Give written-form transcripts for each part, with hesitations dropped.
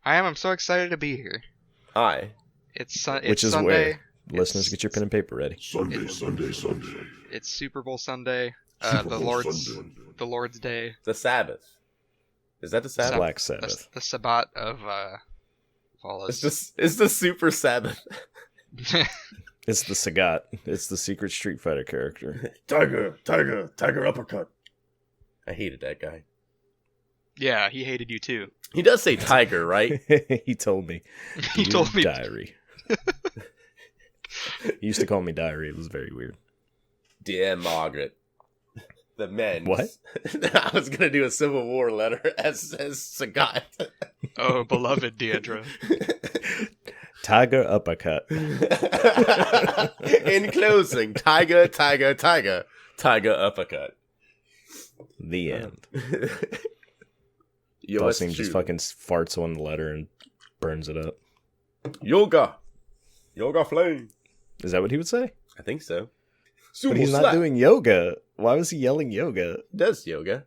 I am. I'm so excited to be here. It's Which is Sunday. where listeners, get your pen and paper ready. Sunday. It's Super Bowl Sunday. The Lord's Day. The Sabbath. Is that the Sabbath? Black Sabbath. The Sabbat of all It's the Super Sabbath. It's the Sagat. It's the secret Street Fighter character. Tiger uppercut. I hated that guy. Yeah, he hated you too. He does say tiger, right? He told me. He told me. Diary. He used to call me Diary. It was very weird. Dear Margaret. The men. What? I was going to do a Civil War letter as Sagat. Oh, beloved Deidre. Tiger uppercut. In closing, tiger uppercut. The end. Yo, Dawson just fucking farts on the letter and burns it up. Yoga flame. Is that what he would say? I think so. But he's not doing yoga. Why was he yelling yoga? He does yoga.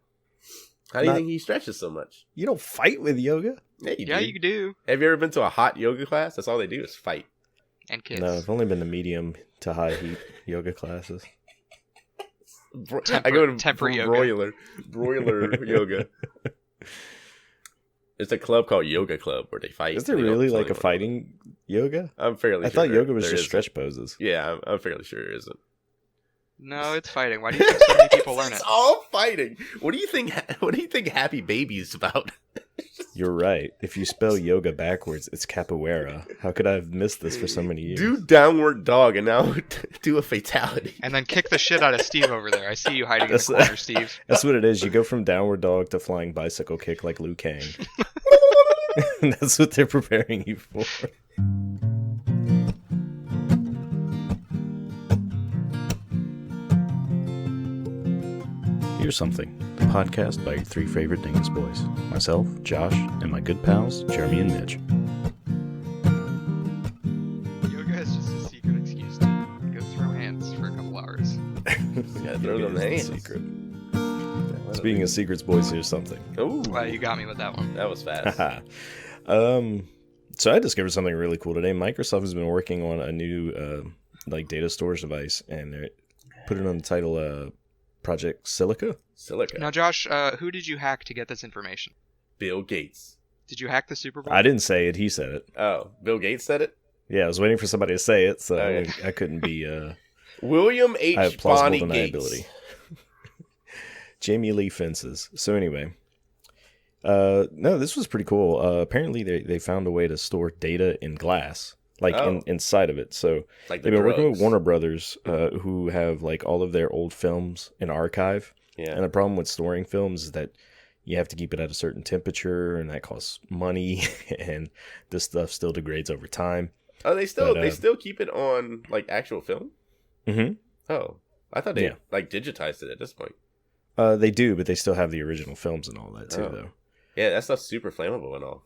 How do you think he stretches so much? You don't fight with yoga. Yeah, you do. Have you ever been to a hot yoga class? That's all they do is fight. And kids. No, I've only been to medium to high heat yoga classes. I go to temper yoga. broiler yoga. It's a club called Yoga Club where they fight. Is there really like a fighting yoga? I'm fairly sure. I thought yoga was just stretch poses. Yeah, I'm fairly sure it isn't. No, it's fighting. Why do you think so many people learn it? It's all fighting. What do you think? What do you think Happy Baby is about? You're right. If you spell yoga backwards, it's capoeira. How could I have missed this for so many years? Do downward dog and now do a fatality. And then kick the shit out of Steve over there. I see you hiding in the corner, Steve. That's what it is. You go from downward dog to flying bicycle kick like Liu Kang. That's what they're preparing you for. Here's Something, the podcast by your three favorite Dingus boys. Myself, Josh, and my good pals, Jeremy and Mitch. Yoga is just a secret excuse to go throw hands for a couple hours. Gotta throw them hands. Secret. Speaking of secrets, boys, here's something. Ooh, Well, you got me with that one. that was fast. So I discovered something really cool today. Microsoft has been working on a new data storage device, and they put it on the title Project Silica. Now, Josh, who did you hack to get this information? Bill Gates. Did you hack the Super Bowl? I didn't say it. He said it. Oh, Bill Gates said it? Yeah, I was waiting for somebody to say it, so Okay. I couldn't be. William I have H. plausible Bonnie deniability. Gates. Jamie Lee Fences. So anyway, no, this was pretty cool. Apparently, they found a way to store data in glass, inside of it. So Like they've been working with Warner Brothers, who have like all of their old films in archive. Yeah. And the problem with storing films is that you have to keep it at a certain temperature, and that costs money, and this stuff still degrades over time. Oh, they still keep it on like actual film? Mm-hmm. Oh, I thought they digitized it at this point. They do, but they still have the original films and all that too, though. Yeah, that stuff's super flammable and all.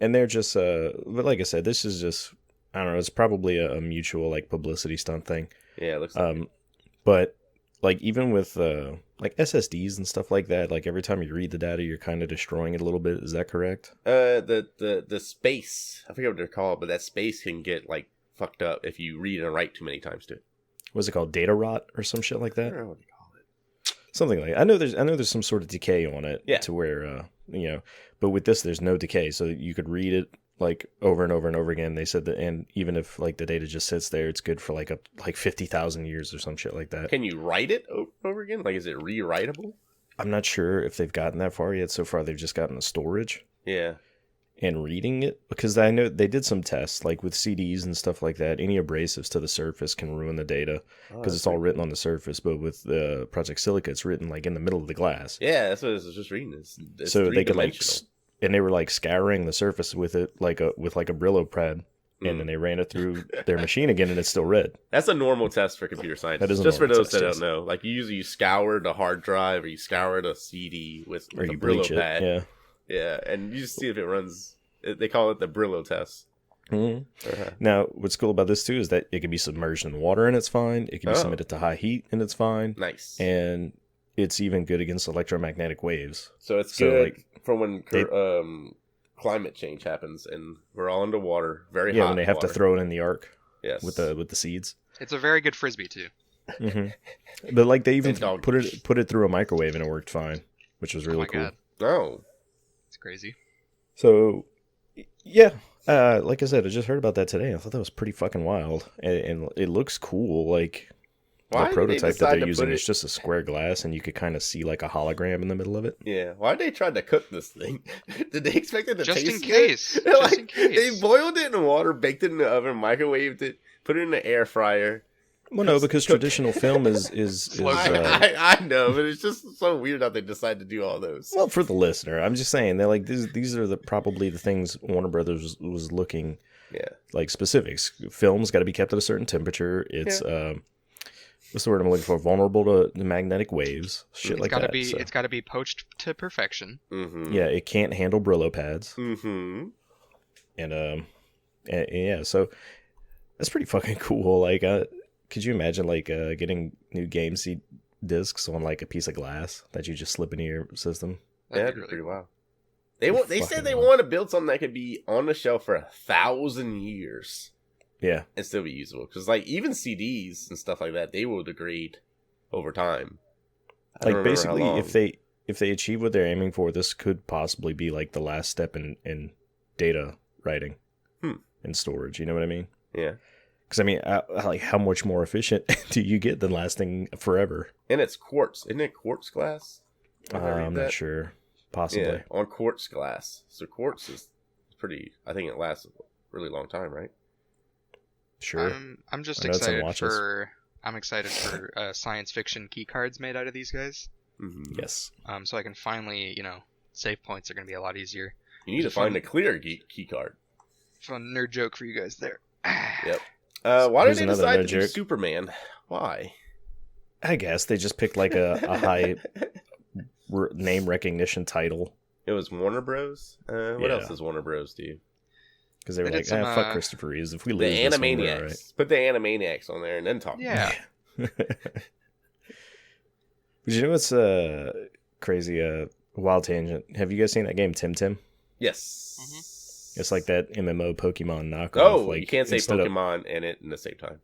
And they're just, but like I said, this is just, I don't know, it's probably a mutual like publicity stunt thing. Yeah, it looks like it. But like even with like SSDs and stuff like that, like every time you read the data, you're kind of destroying it a little bit. Is that correct? The space, I forget what they're called, but that space can get like fucked up if you read and write too many times to it. What's it called? Data rot or some shit like I that? don't know what they call it. Something like that. I know there's some sort of decay on it. Yeah. To where but with this there's no decay, so you could read it like over and over and over again. They said that, and even if like the data just sits there, it's good for like 50,000 years or some shit like that. Can you write it over again? Like, is it rewritable? I'm not sure if they've gotten that far yet. So far, they've just gotten the storage Yeah. and reading it, because I know they did some tests like with CDs and stuff like that. Any abrasives to the surface can ruin the data because it's all written on the surface. But with the Project Silica, it's written like in the middle of the glass. Yeah, that's what I was just reading. It's So they could like, three-dimensional. and they were like scouring the surface with it with a Brillo pad, and then they ran it through their machine again, and it's still red. That's a normal test for computer science. That is a just for normal those that test, don't know. Like, you scour the hard drive, or you scour the CD with Or a you Brillo bleach it, pad. yeah. Yeah, and you just see if it runs. They call it the Brillo test. Mhm. Uh-huh. Now, what's cool about this too is that it can be submerged in water and it's fine. It can be submitted to high heat and it's fine. Nice. And it's even good against electromagnetic waves. So it's So, good like, from when climate change happens and we're all underwater, very hot. Yeah, when they have water. to throw it in the ark. Yes. With the seeds. It's a very good frisbee too. Mm-hmm. But like they even It's called- put it through a microwave and it worked fine, which was really Oh my cool. god, Oh. it's crazy. So, yeah, like I said, I just heard about that today. I thought that was pretty fucking wild, and it looks cool. Like Why the did they prototype that decide they're to using put it- is just a square glass, and you could kind of see like a hologram in the middle of it. Yeah. Why did they try to cook this thing? Did they expect it to Just taste in good? case. Like, Just in case. They boiled it in water, baked it in the oven, microwaved it, put it in the air fryer. Well, no, because traditional film is Slow I know, but it's just so weird how they decide to do all those. well, for the listener, I'm just saying they're like these are probably the things Warner Brothers was looking Yeah. like specifics. Film's got to be kept at a certain temperature. It's what's the word I'm looking for? Vulnerable to the magnetic waves, shit It's like gotta that. be. so. It's gotta be poached to perfection. Mm-hmm. Yeah, it can't handle Brillo pads, Mm-hmm. and yeah, so that's pretty fucking cool. Like, could you imagine like getting new game seed discs on like a piece of glass that you just slip into your system? Yeah, That'd that'd be be really pretty cool. wild. They said Fucking they wild. want to build something that could be on the shelf for 1,000 years Yeah, and still be usable. Because like even CDs and stuff like that, they will degrade over time. I don't like remember how basically, long. if they achieve what they're aiming for, this could possibly be like the last step in data writing and storage. You know what I mean? Yeah, Because I mean, like how much more efficient do you get than lasting forever? and it's quartz, isn't it? Quartz glass. Did I read I'm that? not sure. Possibly. Yeah, on quartz glass. So quartz is pretty. I think it lasts a really long time, right? Sure. I'm just I know it's on excited watch for. I'm excited for science fiction key cards made out of these guys. Mm-hmm. Yes. So I can finally, save points are gonna be a lot easier. You need to find a clear key card. Fun nerd joke for you guys there. Yep. Why did Here's they another decide nerd to do joke. Superman? Why? I guess they just picked like a high name recognition title It was Warner Bros. What Yeah. else does Warner Bros. do? because they were They like, did some, fuck Christopher Reeves. If we The lose this one, we're Animaniacs. all right. Put the Animaniacs on there and then talk. Yeah. But you know what's crazy? Wild tangent. Have you guys seen that game Tim Tim? Yes. It's like that MMO Pokemon knockoff. Oh, like, you can't say instead of- Pokemon and it in the same time.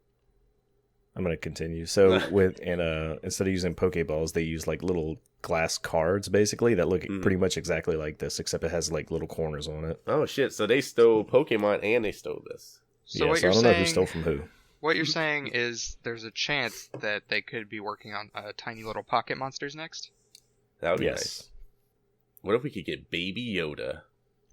I'm gonna continue. So instead of using Pokeballs, they use like little glass cards basically that look Mhm. pretty much exactly like this, except it has like little corners on it. Oh shit! So they stole Pokemon and they stole this. So yeah, what so I you're don't know who saying? stole from who. What you're saying is there's a chance that they could be working on tiny little pocket monsters next That would be Yes. nice. What if we could get Baby Yoda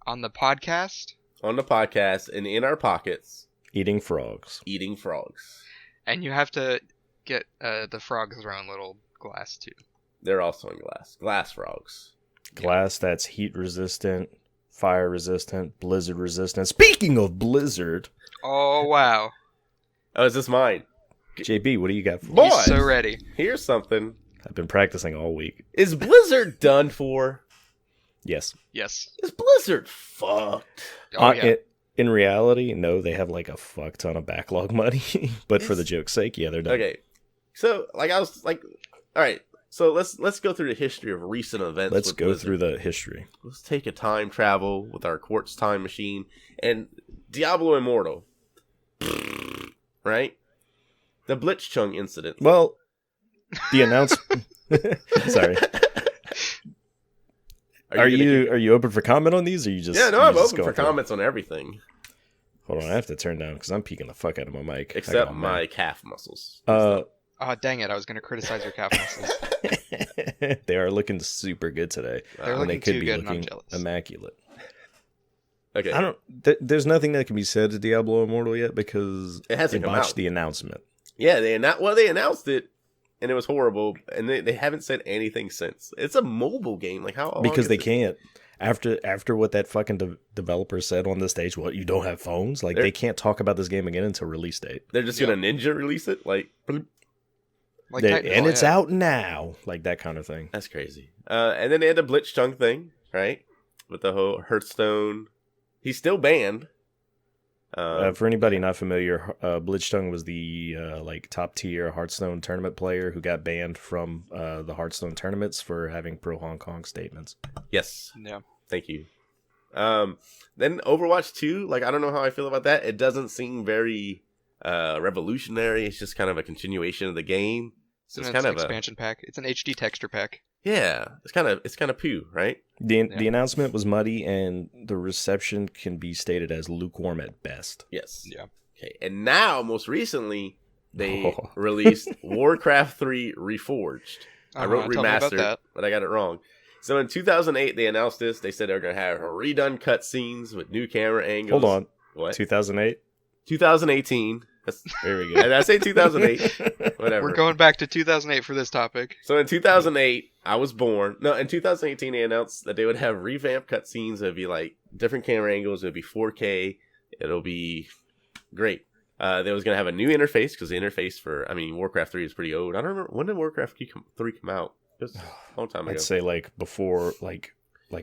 on the podcast, on the podcast and in our pockets Eating frogs. eating frogs? and you have to get the frogs their own little glass too. They're also in glass frogs. Glass that's heat resistant, fire resistant, blizzard resistant. Speaking of blizzard, Oh wow, Oh, is this mine? JB, what do you got for me? Boy! he's so ready. Here's something. I've been practicing all week. Is Blizzard done for? Yes. Yes. Is Blizzard fucked? Oh yeah. In reality, no, they have like a fuck ton of backlog money, but for the joke's sake, yeah, they're done. Okay. So, like, I was like, all right. So let's go through the history of recent events. Let's with go Blizzard. through the history. Let's take a time travel with our quartz time machine and Diablo Immortal. Right? The Blitzchung incident. Well, the announcement. Sorry. Are you open for comment on these, or you just? Yeah, no, you I'm just open going for through? comments on everything Hold on, I have to turn down because I'm peeking the fuck out of my mic. I except got my calf muscles. Uh, Oh dang it! I was gonna criticize your calf muscles. they are looking super good today. They're And looking they could too be good, and I'm looking jealous. immaculate. Okay. I don't. There's nothing that can be said to Diablo Immortal yet because It hasn't they come botched out. the announcement. Yeah, they announced it, and it was horrible, and they haven't said anything since. It's a mobile game, like how long Because is they it? can't. After what that fucking developer said on the stage, what, you don't have phones? Like, They're- they can't talk about this game again until release date. They're just Yeah. gonna ninja release it, like Like They- technically, and it's yeah. out now, like that kind of thing. that's crazy. And then they had the Blitzchung thing, right, with the whole Hearthstone. He's still banned. For anybody not familiar, Blitzchung was the like top tier Hearthstone tournament player who got banned from the Hearthstone tournaments for having pro Hong Kong statements. Yes, Yeah. thank you. Then Overwatch 2, like I don't know how I feel about that. It doesn't seem very revolutionary. It's just kind of a continuation of the game. So it's And kind an of expansion pack. It's an HD texture pack. yeah. It's kind of poo, right? The announcement was muddy, and the reception can be stated as lukewarm at best. Yes. Yeah. Okay. And now, most recently, they released Warcraft 3 Reforged. I wrote tell me about remastered, that. but I got it wrong. So in 2008, they announced this. They said they were going to have redone cutscenes with new camera angles. Hold on. What? 2008? 2018. There we go. Did I say 2008? Whatever. We're going back to 2008 for this topic. So in 2008, I was born. No, in 2018, they announced that they would have revamped cutscenes. It'd be like different camera angles. It'd be 4K. It'll be great. They was going to have a new interface because the interface for, Warcraft 3 is pretty old. I don't remember. When did Warcraft 3 come out? It was a long time ago. I'd say like before, like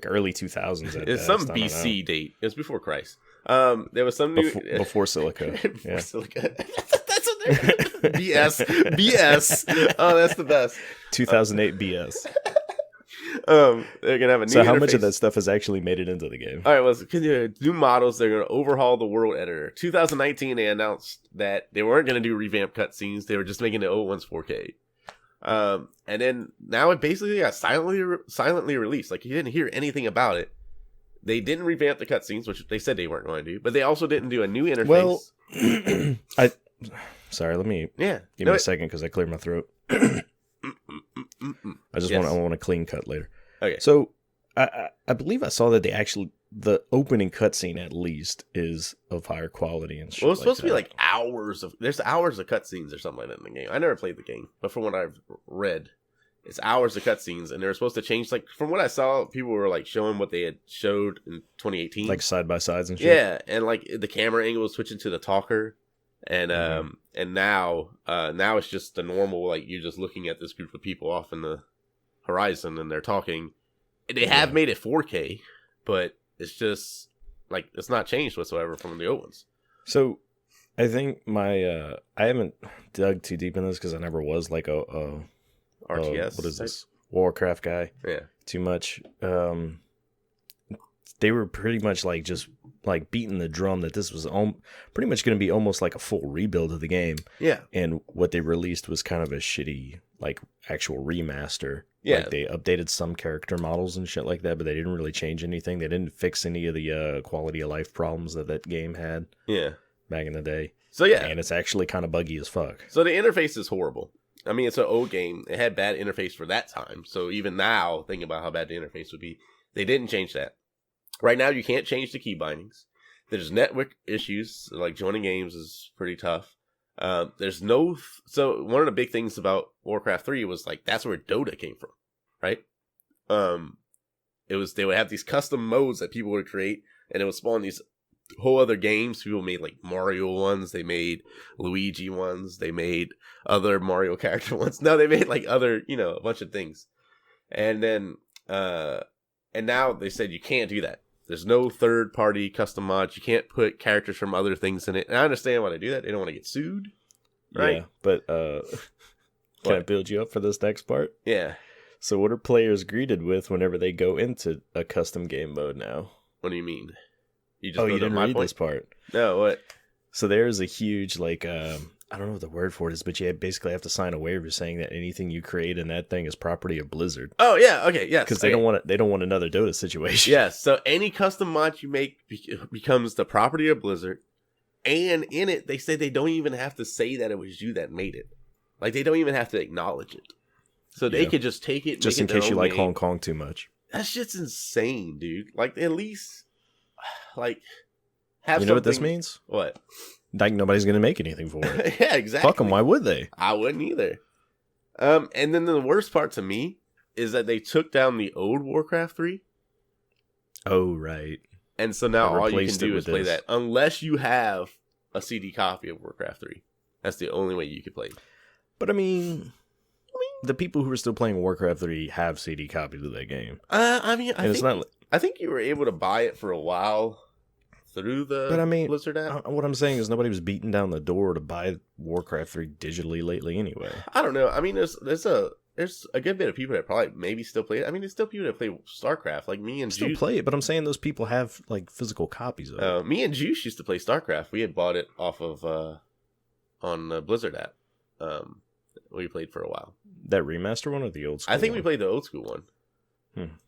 early 2000s. It's some BC date. It was before Christ. There was some new before Silica. Before Yeah. Silica. That's what they're BS. Oh, that's the best. 2008 BS. They're gonna have a new. So how much interface. of that stuff has actually made it into the game? All right, well, new models. They're gonna overhaul the world editor. 2019, they announced that they weren't gonna do revamped cutscenes. They were just making the old ones 4K. And then now it basically got silently released. Like you didn't hear anything about it. They didn't revamp the cutscenes, which they said they weren't going to do, but they also didn't do a new interface. Well, sorry, let me give me a second because I cleared my throat. I just want a clean cut later. Okay. So I believe I saw that the opening cutscene at least is of higher quality and shit. Well, it's supposed to be that. like there's hours of cutscenes or something like that in the game. I never played the game, but from what I've read, it's hours of cutscenes, and they're supposed to change. Like from what I saw, people were like showing what they had showed in 2018, like side by sides and shit. yeah, and like the camera angle was switching to the talker, and and now it's just the normal, like you're just looking at this group of people off in the horizon and they're talking. They have made it 4K, but it's just like it's not changed whatsoever from the old ones. So I think I haven't dug too deep in this because I never was like a RTS. what is this? Warcraft guy. Yeah. Too much. They were pretty much like just like beating the drum that this was pretty much going to be almost like a full rebuild of the game. Yeah. And what they released was kind of a shitty like actual remaster. Yeah. Like they updated some character models and shit like that, but they didn't really change anything. They didn't fix any of the quality of life problems that game had. Yeah. Back in the day. So yeah. And it's actually kind of buggy as fuck. So the interface is horrible. I mean, it's an old game. It had bad interface for that time. So even now, thinking about how bad the interface would be, they didn't change that. Right now, you can't change the key bindings. There's network issues. Like joining games is pretty tough. There's no. So one of the big things about Warcraft 3 was like that's where Dota came from, right? It was they would have these custom modes that people would create, and it would spawn these whole other games. People made like Mario ones, they made Luigi ones, they made other Mario character ones. No, they made like other, a bunch of things. And then and now they said you can't do that. There's no third party custom mods. You can't put characters from other things in it. And I understand why they do that. They don't want to get sued. Right? Yeah, but can I build you up for this next part? Yeah. So what are players greeted with whenever they go into a custom game mode now? What do you mean? You You didn't read this part. No, what? So there's a huge, like, I don't know what the word for it is, but you basically have to sign a waiver saying that anything you create in that thing is property of Blizzard. Oh, yeah, okay, yes. Because they don't want another Dota situation. Yes, so any custom mod you make becomes the property of Blizzard. And in it, they say they don't even have to say that it was you that made it. Like, they don't even have to acknowledge it. So they could just take it, just in case you like Hong Kong too much. That shit's insane, dude. Like, at least, like, have You know what this means? What? Like, nobody's going to make anything for it. Yeah, exactly. Fuck them, why would they? I wouldn't either. And then the worst part to me is that they took down the old Warcraft 3. Oh, right. And so now all you can replaced it do with is play this. that. Unless you have a CD copy of Warcraft 3. That's the only way you can play it. But I mean, the people who are still playing Warcraft 3 have CD copies of that game. I think you were able to buy it for a while through the Blizzard app. What I'm saying is nobody was beating down the door to buy Warcraft 3 digitally lately anyway. I don't know. I mean, there's there's a good bit of people that probably maybe still play it. I mean, there's still people that play StarCraft, like me and Still Juice. play it, but I'm saying those people have like physical copies of it. Me and Juice used to play StarCraft. We had bought it off of on the Blizzard app. We played for a while. That remaster one or the old school? I think one? we played the old school one.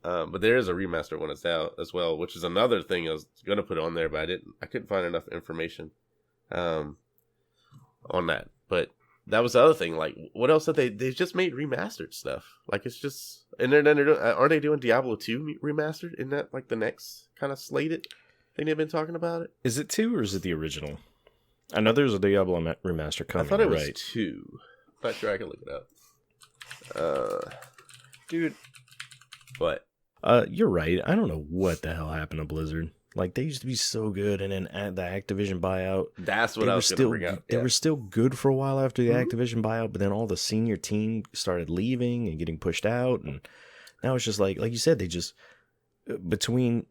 But there is a remaster one that's out as well, which is another thing I was gonna put on there, but I couldn't find enough information on that. But that was the other thing. Like, what else have they just made remastered stuff? Like, it's just, and then they're doing, aren't they doing Diablo 2 remastered? Isn't that like the next kind of slated thing they've been talking about it? Is it 2 or is it the original? I know there's a Diablo remaster coming. I thought it was right. 2. Not sure, I can look it up. Dude. What? You're right. I don't know what the hell happened to Blizzard. Like, they used to be so good, and then at the Activision buyout, That's what I was going to bring up. They were still good for a while after the Activision buyout, but then all the senior team started leaving and getting pushed out, and now it's just like you said, they just, between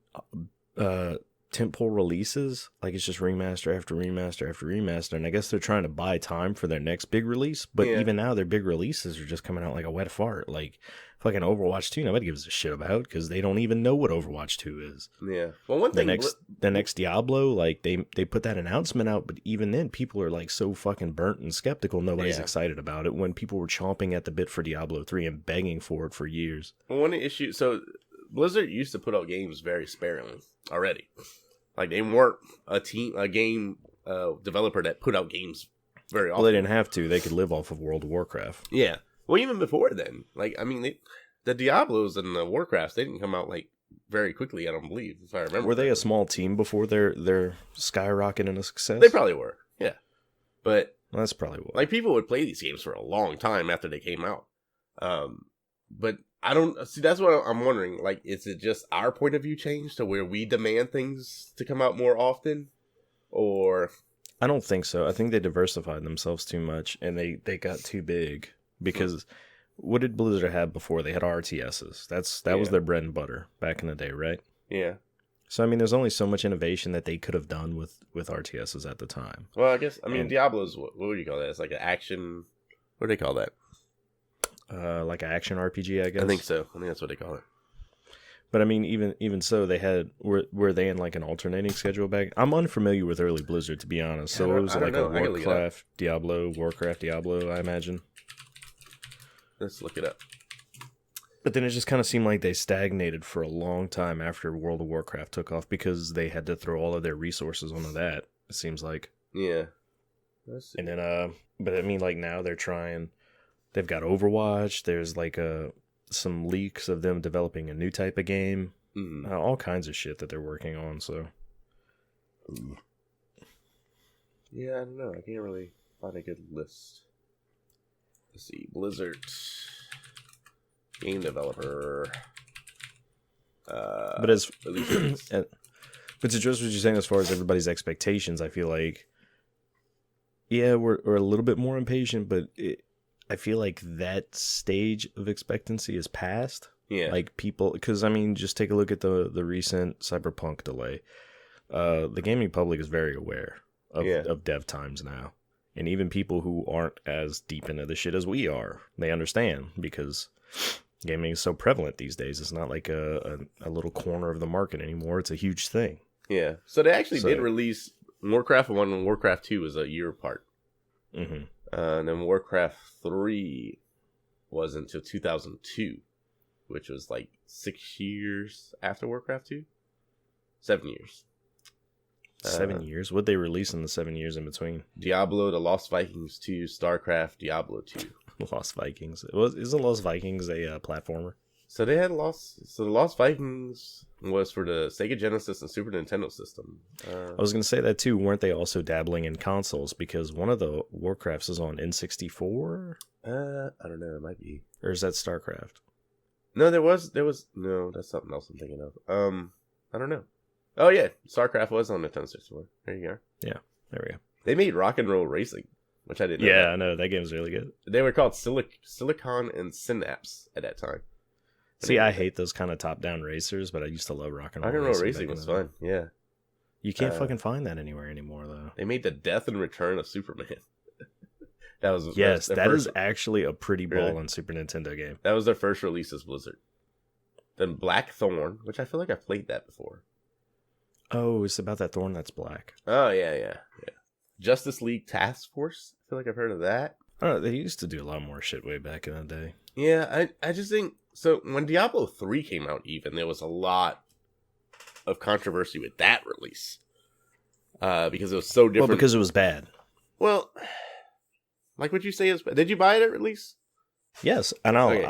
tentpole releases, like it's just remaster after remaster after remaster, and I guess they're trying to buy time for their next big release, but even now their big releases are just coming out like a wet fart. Like fucking Overwatch 2, nobody gives a shit about because they don't even know what Overwatch 2 is. Yeah. Well, one thing, the next Diablo, like they put that announcement out, but even then people are like so fucking burnt and skeptical, nobody's excited about it when people were chomping at the bit for Diablo 3 and begging for it for years. Well, one issue, so Blizzard used to put out games very sparingly already. Like, they weren't a game developer that put out games very often. Well, they didn't have to. They could live off of World of Warcraft. Yeah. Well, even before then. Like, I mean, the Diablos and the Warcrafts, they didn't come out, like, very quickly, I don't believe, if I remember. Were they a small team before their skyrocketing into success? They probably were, yeah. But well, that's probably what. Like, people would play these games for a long time after they came out. But I don't see. That's what I'm wondering. Like, is it just our point of view changed to where we demand things to come out more often, or? I don't think so. I think they diversified themselves too much, and they got too big. Because what did Blizzard have before? They had RTSs. That was their bread and butter back in the day, right? Yeah. So I mean, there's only so much innovation that they could have done with RTSs at the time. Well, I guess Diablo's what would you call that? It's like an action. What do they call that? Like an action RPG, I guess. I think so. I think that's what they call it. But I mean, even so, they had were they in like an alternating schedule back? I'm unfamiliar with early Blizzard, to be honest. So it was like a Warcraft, Diablo, Warcraft, Diablo, I imagine. Let's look it up. But then it just kind of seemed like they stagnated for a long time after World of Warcraft took off because they had to throw all of their resources onto that. It seems like. Yeah. And then, but I mean, like now they're trying. They've got Overwatch. There's like some leaks of them developing a new type of game. All kinds of shit that they're working on. So. Yeah, I don't know. I can't really find a good list. Let's see, Blizzard game developer. But as but to address what you're saying as far as everybody's expectations, I feel like we're a little bit more impatient, but I feel like that stage of expectancy is past. Yeah, like people, because I mean, just take a look at the recent Cyberpunk delay. The gaming public is very aware of dev times now. And even people who aren't as deep into the shit as we are, they understand because gaming is so prevalent these days. It's not like a little corner of the market anymore. It's a huge thing. Yeah. So they actually did release Warcraft 1 and Warcraft 2 is a year apart. Mm-hmm. And then Warcraft 3 was until 2002, which was like 6 years after Warcraft 2. 7 years. 7 years? What'd they release in the 7 years in between? Diablo, The Lost Vikings 2, StarCraft, Diablo 2. Lost Vikings. Isn't Lost Vikings a platformer? So they had the Lost Vikings was for the Sega Genesis and Super Nintendo system. I was going to say that too. Weren't they also dabbling in consoles? Because one of the Warcrafts is on N64? I don't know. It might be. Or is that StarCraft? No, there was. No, that's something else I'm thinking of. I don't know. Oh, yeah. StarCraft was on Nintendo 64. There you go. Yeah, there we go. They made Rock and Roll Racing, which I didn't know. Yeah, I know. That game's really good. They were called Silicon and Synapse at that time. See, I hate those kind of top-down racers, but I used to love Rock and Roll Racing. Rock and Roll Racing was fun, yeah. You can't fucking find that anywhere anymore, though. They made the Death and Return of Superman. Yes, their that first, is actually a pretty Really? ball on Super Nintendo game. That was their first release as Blizzard. Then Blackthorn, which I feel like I've played that before. Oh, it's about that thorn that's black. Oh, yeah. Justice League Task Force? I feel like I've heard of that. I don't know, they used to do a lot more shit way back in the day. Yeah, I just think... So, when Diablo 3 came out even, there was a lot of controversy with that release. Because it was so different. Well, because it was bad. Well, like what you say is... Did you buy it at release? Yes, and Okay.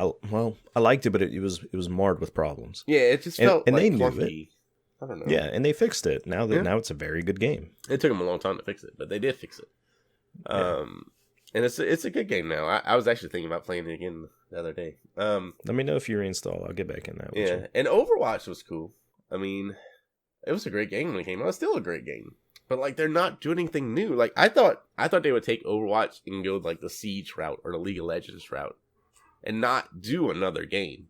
I liked it, but it was marred with problems. Yeah, it just felt And like they knew clunky. I don't know. Yeah, and they fixed it. Now now it's a very good game. It took them a long time to fix it, but they did fix it. Yeah. And it's a good game now. I was actually thinking about playing it again the other day. Let me know if you reinstall. I'll get back in that. with Yeah, you. and Overwatch was cool. I mean, it was a great game when it came out. It's still a great game, but like they're not doing anything new. Like I thought they would take Overwatch and go like the Siege route or the League of Legends route, and not do another game.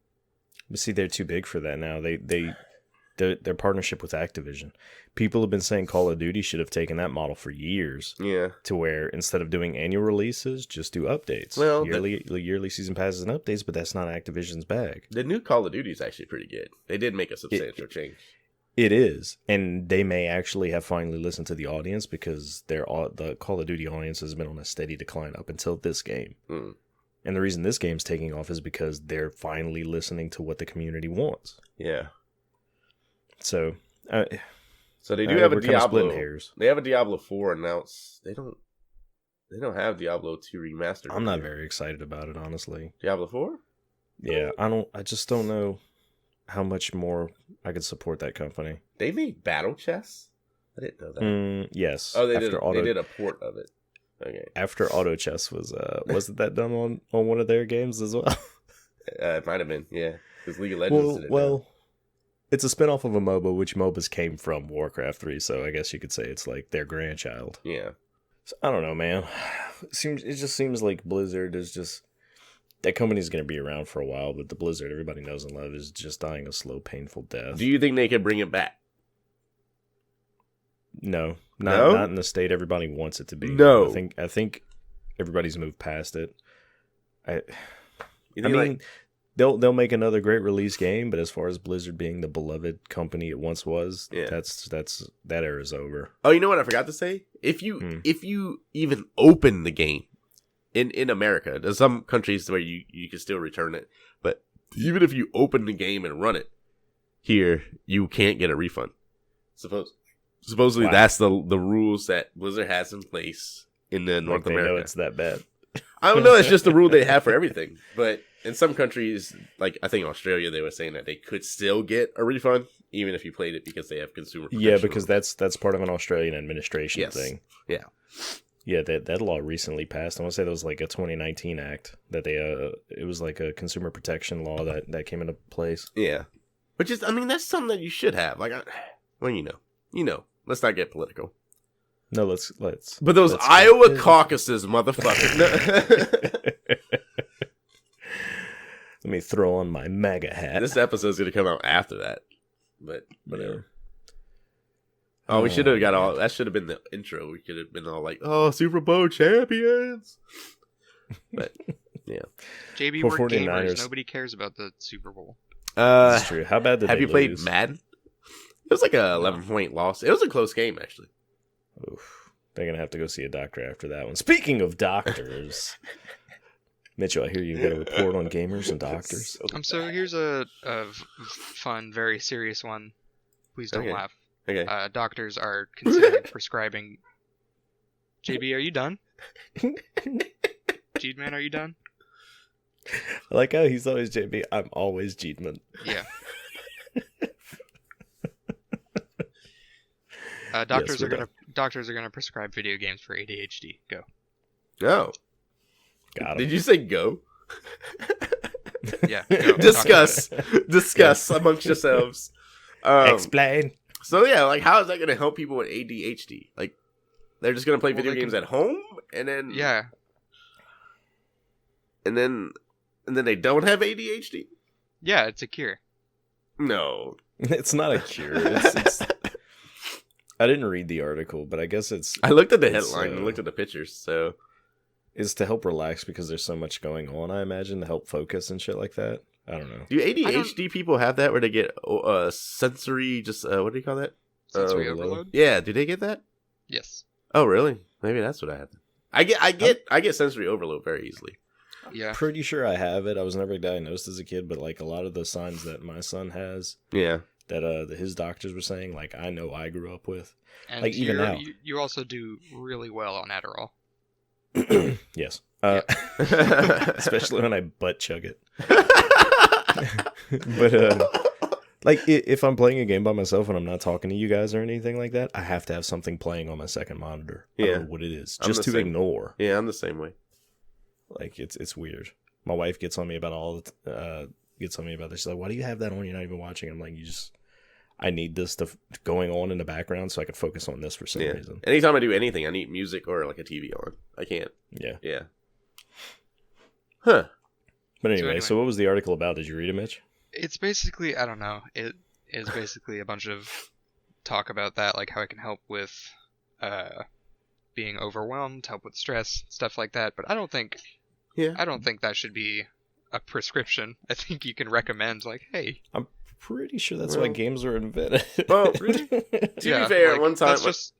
But see, they're too big for that now. Their partnership with Activision. People have been saying Call of Duty should have taken that model for years. Yeah, To where instead of doing annual releases, just do updates. Well, yearly season passes and updates, but that's not Activision's bag. the new Call of Duty is actually pretty good. They did make a substantial change. It is, and they may actually have finally listened to the audience because the Call of Duty audience has been on a steady decline up until this game. Hmm. And the reason this game's taking off is because they're finally listening to what the community wants. Yeah. So, So they do have a we're kinda splitting Diablo. hairs. They have a Diablo 4 announced. They don't have Diablo 2 remastered. I'm not very excited about it, honestly. Diablo 4? Yeah, I just don't know how much more I could support that company. They made Battle Chess? I didn't know that. Yes. Oh, they after did a port of it. Okay. After Auto Chess wasn't that done on one of their games as well? It might have been, yeah. Because League of Legends did it. Well, it's a spinoff of a MOBA, which MOBAs came from Warcraft 3, so I guess you could say it's like their grandchild. now. Yeah. So, I don't know, man. It just seems like Blizzard is just... That company's going to be around for a while, but the Blizzard everybody knows and loves is just dying a slow, painful death. Do you think they could bring it back? No, No? not in the state everybody wants it to be. No. I think everybody's moved past it. You I think, mean, they'll make another great release game, but as far as Blizzard being the beloved company it once was, Yeah. that era's over. oh, you know what I forgot to say? If you even open the game in America, there's some countries where you can still return it, but even if you open the game and run it here, you can't get a refund. Supposedly Wow. that's the rules that Blizzard has in place in the North They know America. it's that bad. I don't know. It's just the rule they have for everything. But in some countries, like I think Australia, they were saying that they could still get a refund even if you played it because they have consumer protection. Yeah, because that's part of an Australian administration Yes. thing. Yeah. Yeah, that law recently passed. I want to say that was like a 2019 act that it was like a consumer protection law that came into place. Yeah. Which is, I mean, that's something that you should have. Like, well, you know. Let's not get political. No, let's. But those let's- Iowa caucuses, motherfucker. Let me throw on my MAGA hat. This episode's gonna come out after that. But whatever. Yeah. Oh, we should have got all. That should have been the intro. We could have been all like, "Oh, Super Bowl champions." But yeah, JB, For we're 49ers. gamers. Nobody cares about the Super Bowl. That's true. How bad did have they you played lose? Madden? It was like a 11-point loss. It was a close game, actually. Oof. They're gonna have to go see a doctor after that one. Speaking of doctors, Mitchell, I hear you've got a report on gamers and doctors. So here's a fun, very serious one. Please don't Okay. laugh. Okay. Doctors are considering prescribing. JB, are you done? Jeedman, are you done? I like how he's always JB. I'm always Jeedman. Yeah. Doctors we're are gonna prescribe video games for ADHD. Go. Oh, Got him. did you say go? Yeah. Go. Discuss amongst yourselves. Explain. So yeah, like how is that going to help people with ADHD? Like they're just going to play Well, video they games can- at home, and then Yeah. and then they don't have ADHD. Yeah, it's a cure. No, It's not a cure. It's I didn't read the article, but I guess it's. I looked at the It's, headline and looked at the pictures. So is to help relax because there's so much going on. I imagine to help focus and shit like that. I don't know. Do ADHD people have that where they get sensory? What do you call that? Sensory overload. Yeah, do they get that? Yes. Oh, really? Maybe that's what I have. I get sensory overload very easily. Yeah. Pretty sure I have it. I was never diagnosed as a kid, but like a lot of the signs that my son has, Yeah. that his doctors were saying, like I know I grew up with. And like even now, you also do really well on Adderall. yes, especially when I butt chug it. But like if I'm playing a game by myself and I'm not talking to you guys or anything like that, I have to have something playing on my second monitor. I don't know what it is, just to ignore. Yeah, I'm the same way. Like it's weird. My wife gets on me about this. She's like, "Why do you have that on? You're not even watching." I'm like, I need this stuff going on in the background so I can focus on this for some reason. Anytime I do anything, I need music or like a TV on. I can't. Yeah. Yeah. Huh. But anyway, so what was the article about? Did you read it, Mitch? It's basically, I don't know. It is basically a bunch of talk about that, like how it can help with being overwhelmed, help with stress, stuff like that. But I don't think that should be a prescription. I think you can recommend, like, hey. I'm pretty sure that's why games were invented. Well, really? To be fair, like, one time that's just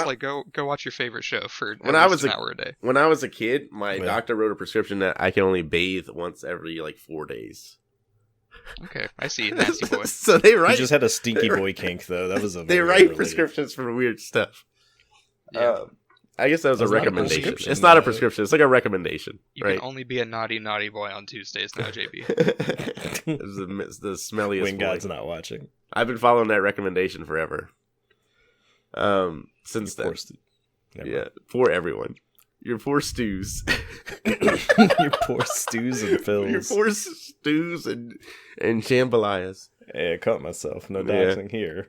like go watch your favorite show for an hour a day. When I was a kid, my doctor wrote a prescription that I can only bathe once every like 4 days. Okay, I see, nasty boy. So they write. You just had a stinky boy kink, though. That was they write prescriptions for weird stuff. Yeah. I guess that was a recommendation. It's not a prescription. It's like a recommendation. You can only be a naughty boy on Tuesdays now, JB. It's the smelliest when boy. God's not watching. I've been following that recommendation forever. Since then. For everyone. Your poor stews. Your poor stews and fills. Your poor stews and jambalayas. Hey, I caught myself. No doxing here.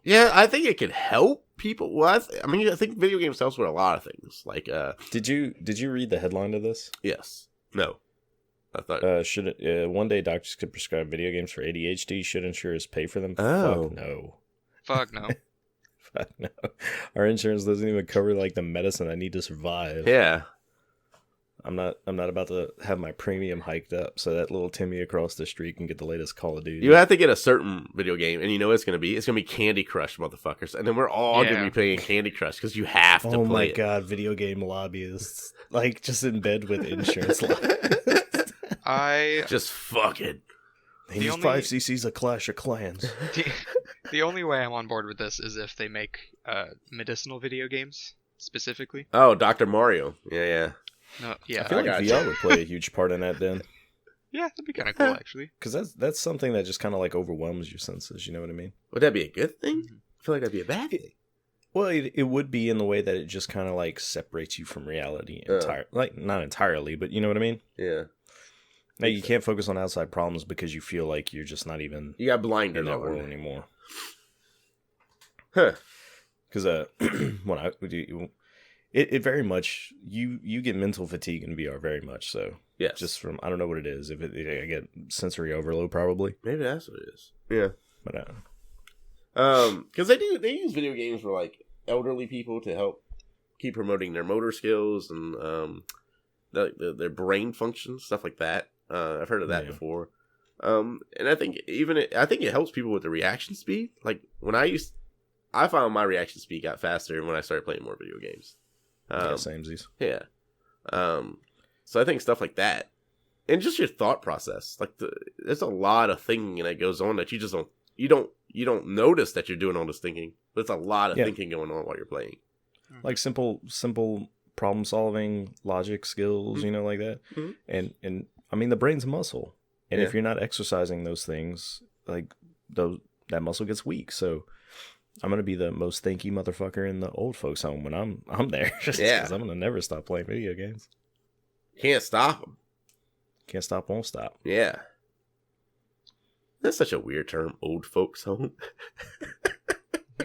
Yeah, I think it could help people. Well, I think video games helps with a lot of things. Like, did you read the headline of this? Yes. No. I thought. Should one day doctors could prescribe video games for ADHD? Should insurers pay for them? Oh. Fuck no. Fuck no. Fuck no. Our insurance doesn't even cover like the medicine I need to survive. Yeah. I'm not about to have my premium hiked up so that little Timmy across the street can get the latest Call of Duty. You have to get a certain video game, and you know what it's going to be? It's going to be Candy Crush, motherfuckers. And then we're all going to be playing Candy Crush because you have to play it. Oh my god, video game lobbyists. Like, just in bed with insurance lobbyists. Just fucking... They need 5 cc's of Clash of Clans. The only way I'm on board with this is if they make medicinal video games, specifically. Oh, Dr. Mario. Yeah. No, yeah. I feel like VR would play a huge part in that then. Yeah, that'd be kind of cool, actually. Because that's something that just kind of like overwhelms your senses, you know what I mean? Would that be a good thing? I feel like that'd be a bad thing. Well, it would be in the way that it just kind of like separates you from reality like not entirely, but you know what I mean? Yeah. Now you can't focus on outside problems because you feel like you're just not even got blinded in that world anymore. Huh. Because when it very much you get mental fatigue in VR very much so. Yes. Just from I don't know what it is. If I get sensory overload probably. Maybe that's what it is. Yeah. But because they use video games for like elderly people to help keep promoting their motor skills and their brain functions, stuff like that. I've heard of that before. And I think it helps people with the reaction speed. Like when I found my reaction speed got faster when I started playing more video games. Samesies. Yeah. So I think stuff like that, and just your thought process. Like there's a lot of thinking that goes on that you just don't notice that you're doing all this thinking. But it's a lot of thinking going on while you're playing. Like simple problem solving, logic skills, you know, like that. Mm-hmm. And I mean the brain's a muscle, and if you're not exercising those things, like that muscle gets weak. So I'm gonna be the most thinky motherfucker in the old folks home when I'm there. Because I'm gonna never stop playing video games. Can't stop them. Can't stop, won't stop. Yeah. That's such a weird term, old folks home.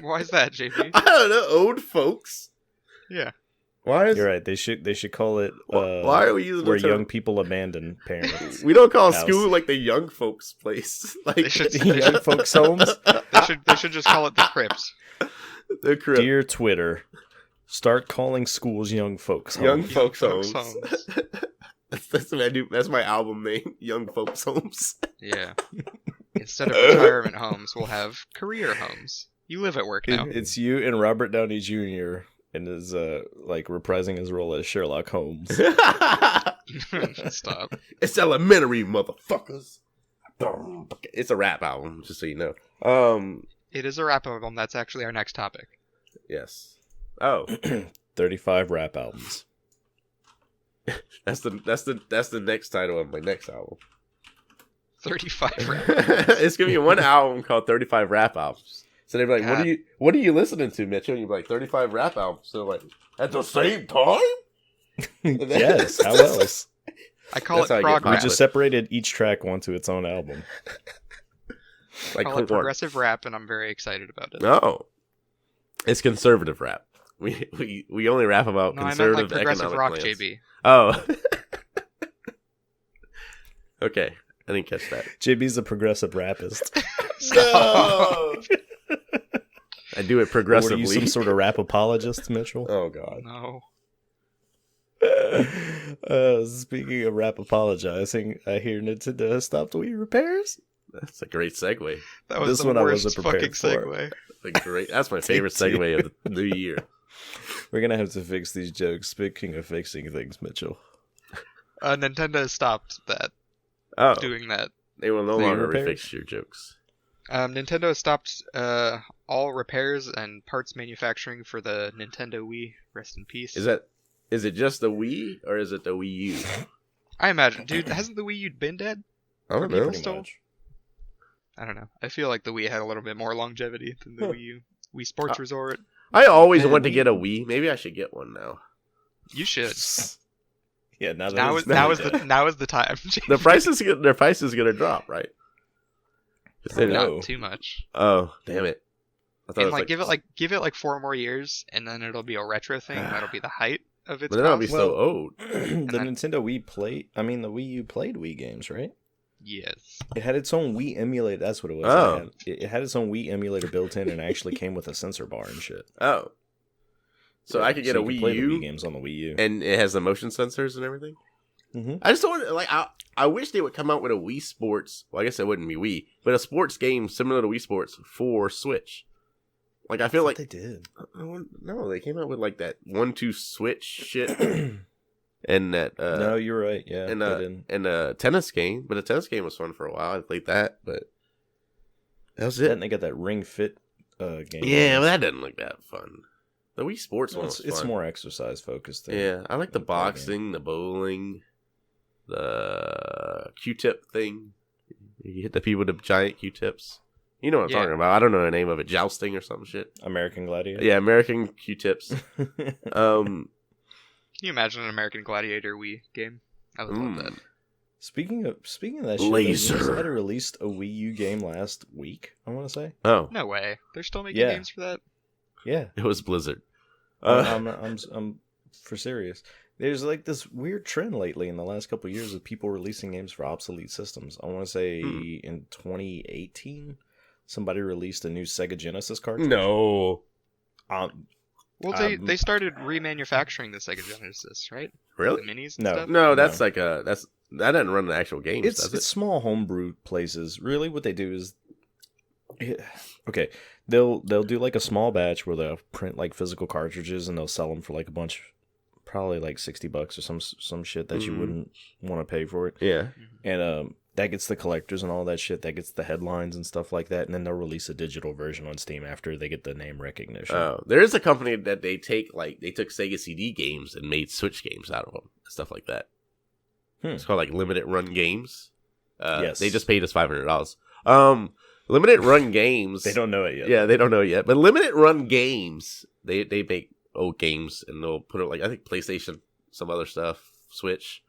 Why is that, JP? I don't know, old folks. Yeah. Why is... You're right. They should call it. Why are we using where young people abandon parents? We don't call school like the young folks place. Like the young folks homes. They should just call it the Crips. The Crips. Dear Twitter, Start calling schools young folks homes. Young folks homes. That's my album name, Young Folks Homes. Yeah. Instead of retirement homes, we'll have career homes. You live at work now. It's you and Robert Downey Jr. and is like reprising his role as Sherlock Holmes. Stop. It's elementary, motherfuckers. It's a rap album, just so you know. It is a rap album. That's actually our next topic. Yes. Oh. 35 rap albums. That's the next title of my next album. 35 rap. It's gonna be one album called 35 rap albums. So they're like, God. What are you listening to, Mitchell? And you're like, 35 rap albums. So like, at the same time? Yes, how else? I call it prog rap. We just separated each track onto its own album. I call it progressive rap, and I'm very excited about it. No. It's conservative rap. We only rap about conservative I meant like progressive economic rock, plans. JB. Oh. Okay. I didn't catch that. JB's a progressive rapist. No! I do it progressively. What, are you some sort of rap apologist, Mitchell? Oh, God. No. Speaking of rap apologizing, I hear Nintendo has stopped Wii repairs. That's a great segue. That was the worst fucking segue. That's my favorite segue of the new year. We're going to have to fix these jokes. Speaking of fixing things, Mitchell. Nintendo stopped that. Doing that. They will no longer refix your jokes. Nintendo stopped all repairs and parts manufacturing for the Nintendo Wii. Rest in peace. Is it just the Wii or is it the Wii U? I imagine, dude. Hasn't the Wii U been dead? I don't know. I don't know. I feel like the Wii had a little bit more longevity than the Wii U. Wii Sports Resort. I always wanted to get a Wii. Maybe I should get one now. You should. Yeah, now is the time. Their price is gonna drop, right? Not too much. Oh, damn it! I thought and give it like 4 more years, and then it'll be a retro thing. That'll be the height of its. But then it'll be so old. The Nintendo Wii the Wii U played Wii games, right? Yes. It had its own Wii emulator. That's what it was. Oh. It had its own Wii emulator built in, and actually came with a sensor bar and shit. Oh. So I could get a Wii U the Wii games on the Wii U, and it has the motion sensors and everything. Mm-hmm. I just don't I wish they would come out with a Wii Sports. Well, I guess it wouldn't be Wii, but a sports game similar to Wii Sports for Switch. Like I feel like they did. No, they came out with like that 1-2 switch shit, and that. No, you're right. Yeah, and a tennis game, but a tennis game was fun for a while. I played that, but that was it. And they got that Ring Fit game. Yeah, but that didn't look that fun. The Wii Sports one was fun. It's more exercise focused. Yeah, I like the boxing, the bowling, the Q-tip thing. You hit the people with the giant Q-tips. You know what I'm talking about. I don't know the name of it. Jousting or some shit. American Gladiator? Yeah, American Q-tips. Can you imagine an American Gladiator Wii game? I would love that. Speaking of that Laser. shit, they released a Wii U game last week, I want to say. Oh. No way. They're still making games for that? Yeah. It was Blizzard. I'm for serious. There's like this weird trend lately in the last couple of years of people releasing games for obsolete systems. I want to say in 2018, somebody released a new Sega Genesis cartridge. No. Well, they started remanufacturing the Sega Genesis, right? Really? The minis and stuff? No, that's like that doesn't run the actual games, does it? It's small homebrew places. Really, what they do is, okay, they'll do like a small batch where they'll print like physical cartridges and they'll sell them for like a bunch, probably like $60 or some shit that you wouldn't want to pay for it. Yeah, and that gets the collectors and all that shit. That gets the headlines and stuff like that. And then they'll release a digital version on Steam after they get the name recognition. Oh, there is a company that they took Sega CD games and made Switch games out of them, stuff like that. It's called like Limited Run Games. Yes, they just paid us $500. Limited Run Games. They don't know it yet. Yeah, they don't know it yet. But Limited Run Games, they make old games and they'll put it like I think PlayStation, some other stuff, Switch.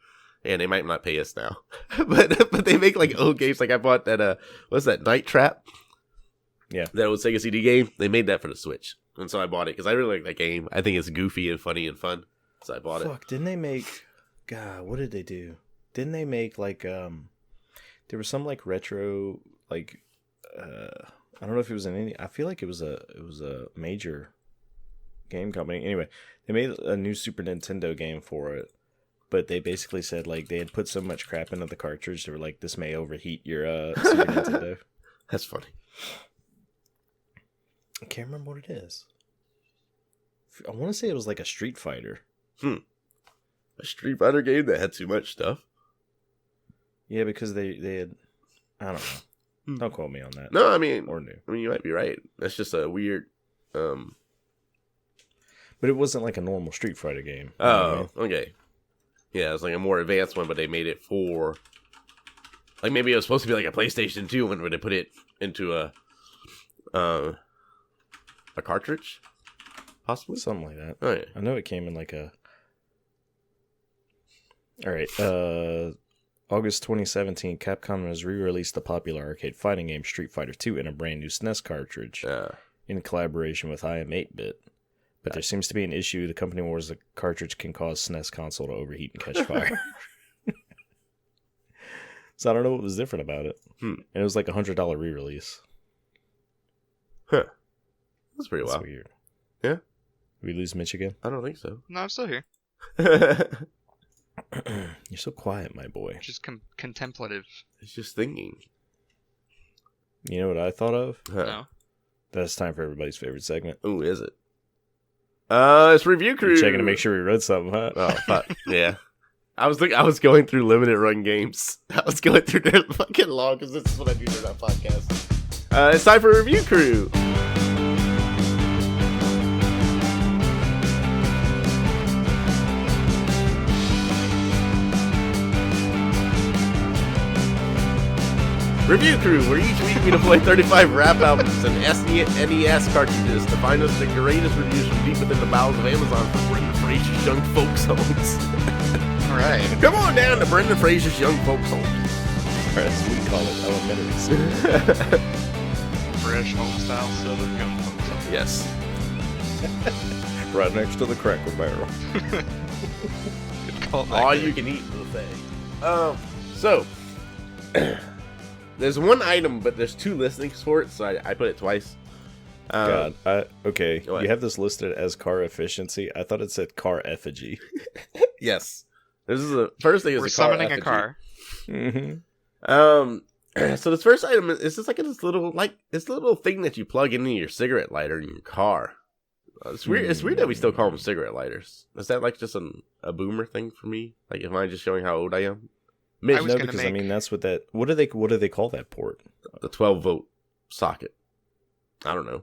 And they might not pay us now, but they make like old games. Like I bought that what's that, Night Trap? Yeah, that old Sega CD game. They made that for the Switch, and so I bought it because I really like that game. I think it's goofy and funny and fun, so I bought it. Didn't they make? God, what did they do? Didn't they make like there was some like retro like I don't know if it was in any. I feel like it was a major game company. Anyway, they made a new Super Nintendo game for it, but they basically said like they had put so much crap into the cartridge, they were like, this may overheat your Super Nintendo. That's funny. I can't remember what it is. I want to say it was like a Street Fighter. A Street Fighter game that had too much stuff? Yeah, because they had... I don't know. Don't quote me on that. No, I mean... Or new. I mean, you might be right. That's just a weird... But it wasn't like a normal Street Fighter game. Oh, okay. Yeah, it was like a more advanced one, but they made it for... Like, maybe it was supposed to be like a PlayStation 2 one, where they put it into a cartridge? Possibly? Something like that. Oh, yeah. I know it came in like a... Alright, August 2017, Capcom has re-released the popular arcade fighting game Street Fighter 2 in a brand new SNES cartridge in collaboration with IM8-Bit. But there seems to be an issue. The company warns the cartridge can cause SNES console to overheat and catch fire. So I don't know what was different about it. And it was like $100 re-release. Huh. That's pretty wild. Weird. Yeah? Did we lose Mitch again? I don't think so. No, I'm still here. You're so quiet, my boy. Just contemplative. It's just thinking. You know what I thought of? No. That's time for everybody's favorite segment. Ooh, is it? It's Review Crew. You're checking to make sure we read something, huh? Oh, fuck. Yeah. I was going through limited run games. I was going through their fucking log because this is what I do during our podcast. It's time for Review Crew. Review Crew, where each week we deploy 35 rap albums and SNES cartridges to find us the greatest reviews from deep within the bowels of Amazon for Brendan Fraser's Young Folk Songs. Alright. Come on down to Brendan Fraser's Young Folk Songs. As we call it, elementary. Fresh home style southern young folks. Yes. Right next to the Cracker Barrel. All you can eat buffet. So... There's one item, but there's two listings for it, so I put it twice. Okay. What? You have this listed as car efficiency. I thought it said car effigy. Yes. This is the first thing. We're summoning a car. Mm-hmm. So this first item is just like this little thing that you plug into your cigarette lighter in your car. It's weird. It's weird that we still call them cigarette lighters. Is that like just a boomer thing for me? Like, am I just showing how old I am? I was no, because I mean that's what that. What do they call that port? The 12-volt socket. I don't know.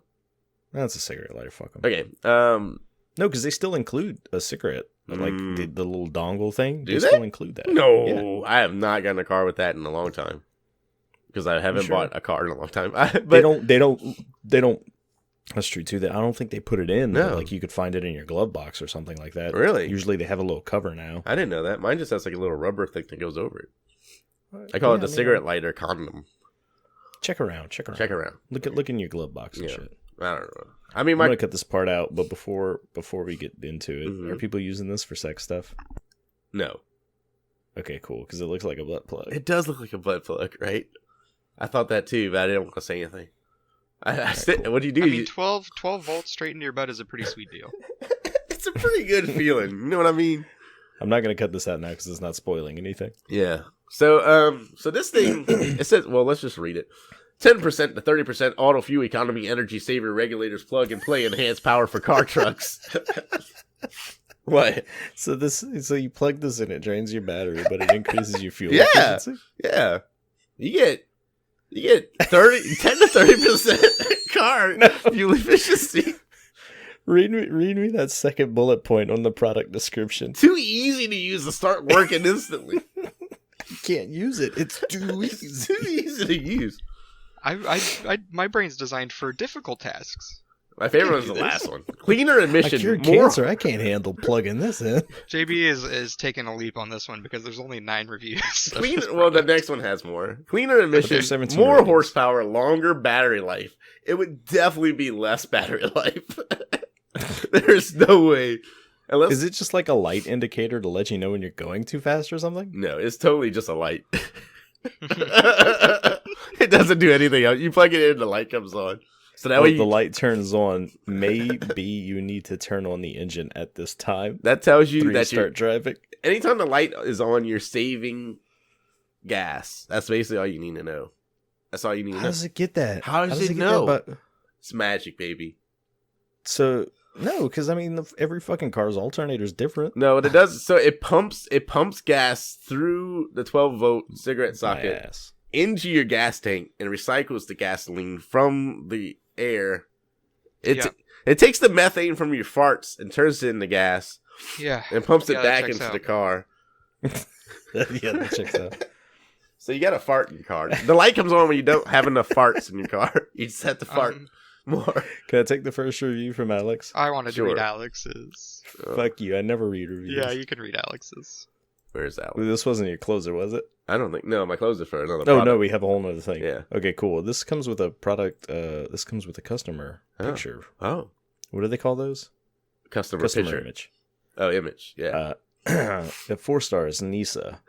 That's a cigarette lighter. Fuck them. Okay. No, because they still include a cigarette, like the little dongle thing. Do they still include that? No, yeah. I have not gotten a car with that in a long time because I haven't bought a car in a long time. But They don't. That's true too. I don't think they put it in. No. But, like you could find it in your glove box or something like that. Really? Usually they have a little cover now. I didn't know that. Mine just has like a little rubber thing that goes over it. I call it the cigarette lighter condom. Check around. Look in your glove box and shit. I don't know. I mean, I'm gonna cut this part out, but before we get into it, are people using this for sex stuff? No. Okay, cool. Because it looks like a butt plug. It does look like a butt plug, right? I thought that too, but I didn't want to say anything. Cool. What do you do? I mean, 12 volts straight into your butt is a pretty sweet deal. It's a pretty good feeling. You know what I mean? I'm not going to cut this out now because it's not spoiling anything. Yeah. So this thing, it says, well, let's just read it. 10% to 30% auto fuel economy energy saver regulators plug and play enhanced power for car trucks. What? So you plug this in, it drains your battery, but it increases your fuel efficiency? Yeah. You get 10 to 30% car fuel efficiency. Read me that second bullet point on the product description. Too easy to use to start working instantly. You can't use it. It's too easy. It's too easy to use. My brain's designed for difficult tasks. My favorite was the last one. Cleaner emission. I cured cancer. I can't handle plugging this in. JB is taking a leap on this one because there's only 9 reviews. Well, the next one has more. Cleaner emission, more ratings. Horsepower, longer battery life. It would definitely be less battery life. There's no way. Is it just like a light indicator to let you know when you're going too fast or something? No, it's totally just a light. It doesn't do anything else. You plug it in, the light comes on. So that way the light turns on. Maybe you need to turn on the engine at this time. That tells you that you start driving. Anytime the light is on, you're saving gas. That's basically all you need to know. That's all you need to know. How does it get that? How does it know? It's magic, baby. So no, because I mean, every fucking car's alternator is different. No, what it does, so it pumps gas through the 12-volt cigarette socket into your gas tank and recycles the gasoline from the air. It takes the methane from your farts and turns it into gas. Yeah, and pumps it back into the car. Yeah, that checks out. So you got a fart in your car. The light comes on when you don't have enough farts in your car. You just have to fart more. Can I take the first review from Alex? I wanted to read Alex's. Fuck you. I never read reviews. Yeah, you can read Alex's. Where's Alex? This wasn't your closer, was it? I don't think. No, my closer for another product. Oh, no, we have a whole nother thing. Yeah. Okay, cool. This comes with a product. This comes with a customer picture. Oh. What do they call those? Customer picture. Image. Oh, image. Yeah. 4 stars, Nisa.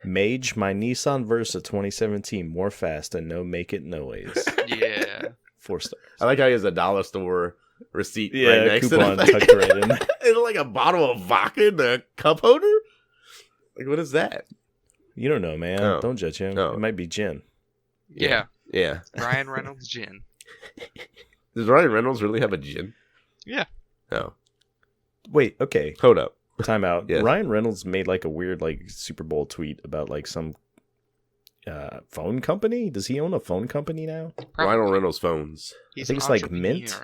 Mage, my Nissan Versa 2017, more fast and no make it noise. Yeah. 4 stars. I like how he has a dollar store receipt right next coupon to it. tucked right in. It's like a bottle of vodka in the cup holder? Like, what is that? You don't know, man. Oh. Don't judge him. Oh. It might be gin. Yeah. Ryan Reynolds gin. Does Ryan Reynolds really have a gin? Yeah. Oh. Wait, okay. Hold up. Time out. Yes. Ryan Reynolds made like a weird Super Bowl tweet about like some phone company. Does he own a phone company now? Probably. Ryan Reynolds phones. I think it's like Mint.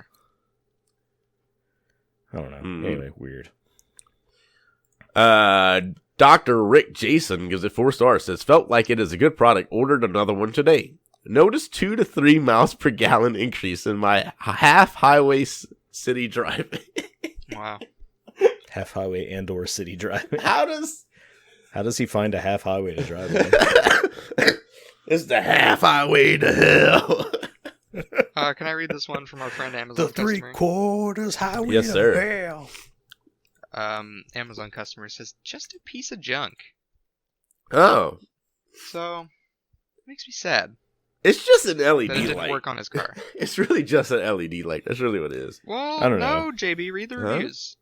I don't know. Anyway, weird. Dr. Rick Jason gives it 4 stars. Says, felt like it is a good product. Ordered another one today. Noticed 2 to 3 miles per gallon increase in my half highway city driving. Wow. Half highway and or city driving. How does he find a half highway to drive on? It's the half highway to hell. Can I read this one from our friend Amazon the customer? 3/4 highway yes, to sir. hell. Amazon customer says, just a piece of junk. Oh. So, it makes me sad. It's just an LED that it didn't light. work on his car. It's really just an LED light. That's really what it is. Well, I don't know. JB, read the reviews.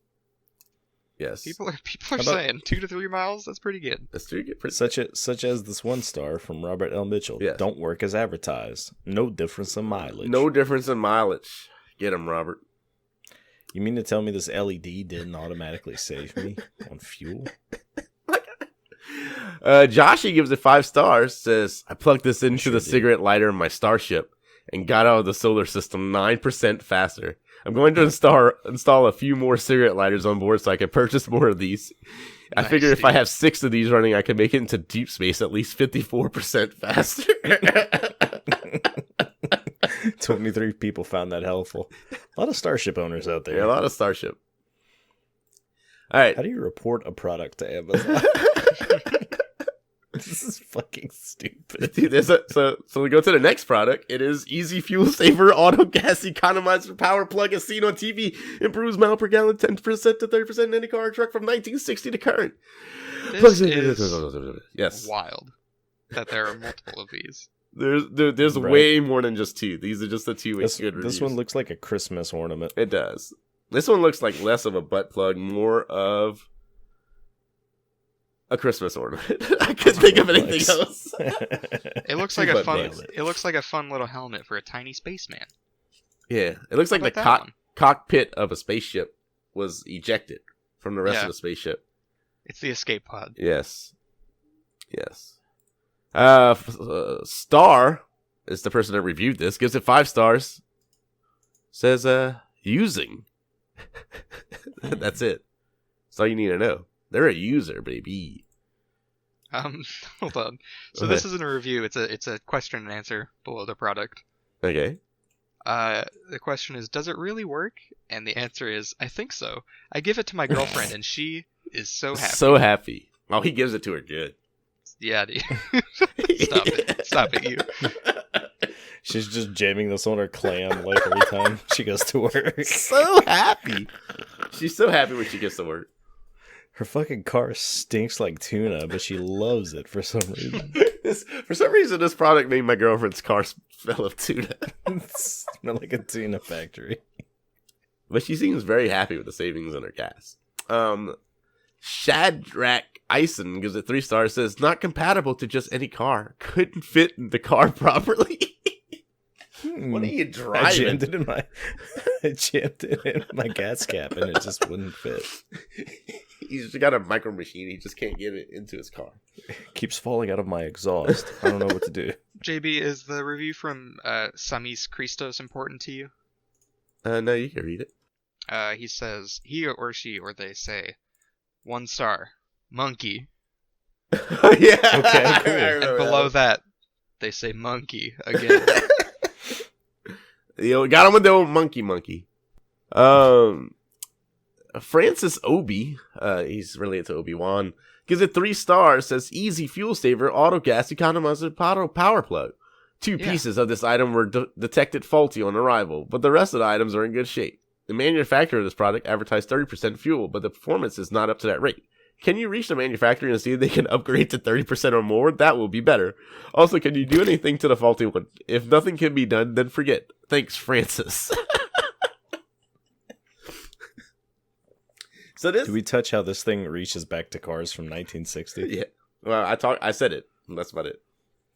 Yes. People are saying 2 to 3 miles. That's pretty good. That's pretty good. Such as this 1 star from Robert L. Mitchell. Yes. Don't work as advertised. No difference in mileage. No difference in mileage. Get him, Robert. You mean to tell me this LED didn't automatically save me on fuel? Joshy gives it 5 stars. Says, I plugged this into the cigarette lighter in my Starship and got out of the solar system 9% faster. I'm going to install a few more cigarette lighters on board so I can purchase more of these. I figure if I have 6 of these running, I can make it into deep space at least 54% faster. 23 people found that helpful. A lot of Starship owners out there. Yeah, a lot of Starship. All right. How do you report a product to Amazon? This is fucking stupid. Dude, so we go to the next product. It is Easy Fuel Saver Auto Gas Economizer Power Plug as seen on TV. Improves mile per gallon 10% to 30% in any car or truck from 1960 to current. This is yes. wild that there are multiple of these. There's Right. way more than just 2. These are just the 2 good reviews. This one looks like a Christmas ornament. It does. This one looks like less of a butt plug, more of a Christmas ornament. I couldn't think of anything else. It looks like a fun. It looks like a fun little helmet for a tiny spaceman. Yeah, it looks like the cockpit of a spaceship was ejected from the rest of the spaceship. It's the escape pod. Yes. Star is the person that reviewed this. Gives it 5 stars. Says, using. That's it. That's all you need to know. They're a user, baby. Hold on. So this isn't a review. It's a question and answer below the product. Okay. The question is, does it really work? And the answer is, I think so. I give it to my girlfriend, and she is so happy. So happy. Oh, he gives it to her good. Yeah, dude. Stop it, you. She's just jamming this on her clam like every time she goes to work. So happy. She's so happy when she gets to work. Her fucking car stinks like tuna, but she loves it for some reason. For some reason, this product made my girlfriend's car smell of tuna. Smell like a tuna factory. But she seems very happy with the savings on her gas. Shadrach Ison gives it 3 stars, says, not compatible to just any car. Couldn't fit in the car properly. What are you driving? I jammed it in my gas cap and it just wouldn't fit. He's got a micro machine. He just can't get it into his car. Keeps falling out of my exhaust. I don't know what to do. JB, is the review from Samis Christos important to you? No, you can read it. He says, he or she or they say, 1 star, monkey. Yeah. Okay, cool. And below that, they say monkey again. Got him with the old monkey. Francis Obi, he's related to Obi-Wan, gives it 3 stars, says easy fuel saver, auto gas economizer, power plug. 2 pieces of this item were detected faulty on arrival, but the rest of the items are in good shape. The manufacturer of this product advertised 30% fuel, but the performance is not up to that rate. Can you reach the manufacturer and see if they can upgrade to 30% or more? That will be better. Also, can you do anything to the faulty one? If nothing can be done, then forget. Thanks, Francis. So this. Do we touch how this thing reaches back to cars from 1960? Yeah. Well, I said it. That's about it.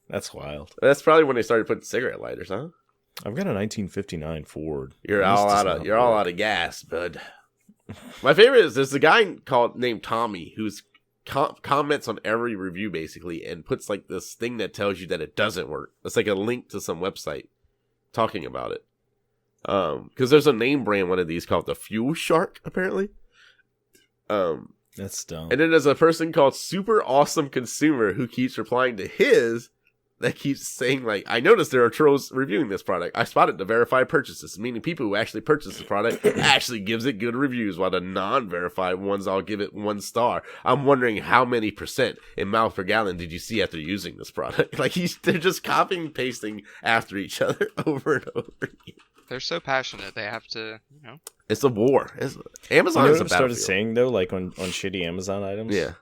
That's wild. That's probably when they started putting cigarette lighters, huh? I've got a 1959 Ford. You're all out of gas, bud. My favorite is there's a guy named Tommy who's comments on every review basically and puts like this thing that tells you that it doesn't work. It's like a link to some website talking about it. Because there's a name brand one of these called the Fuel Shark apparently. That's dumb. And then there's a person called Super Awesome Consumer who keeps replying to his that keeps saying, like, I noticed there are trolls reviewing this product. I spotted the verified purchases, meaning people who actually purchase the product actually gives it good reviews, while the non-verified ones all give it 1 star. I'm wondering how many percent in miles per gallon did you see after using this product? Like, they're just copying and pasting after each other over and over again. They're so passionate, they have to, It's a war. Amazon is a I started saying, though, like, on shitty Amazon items? Yeah.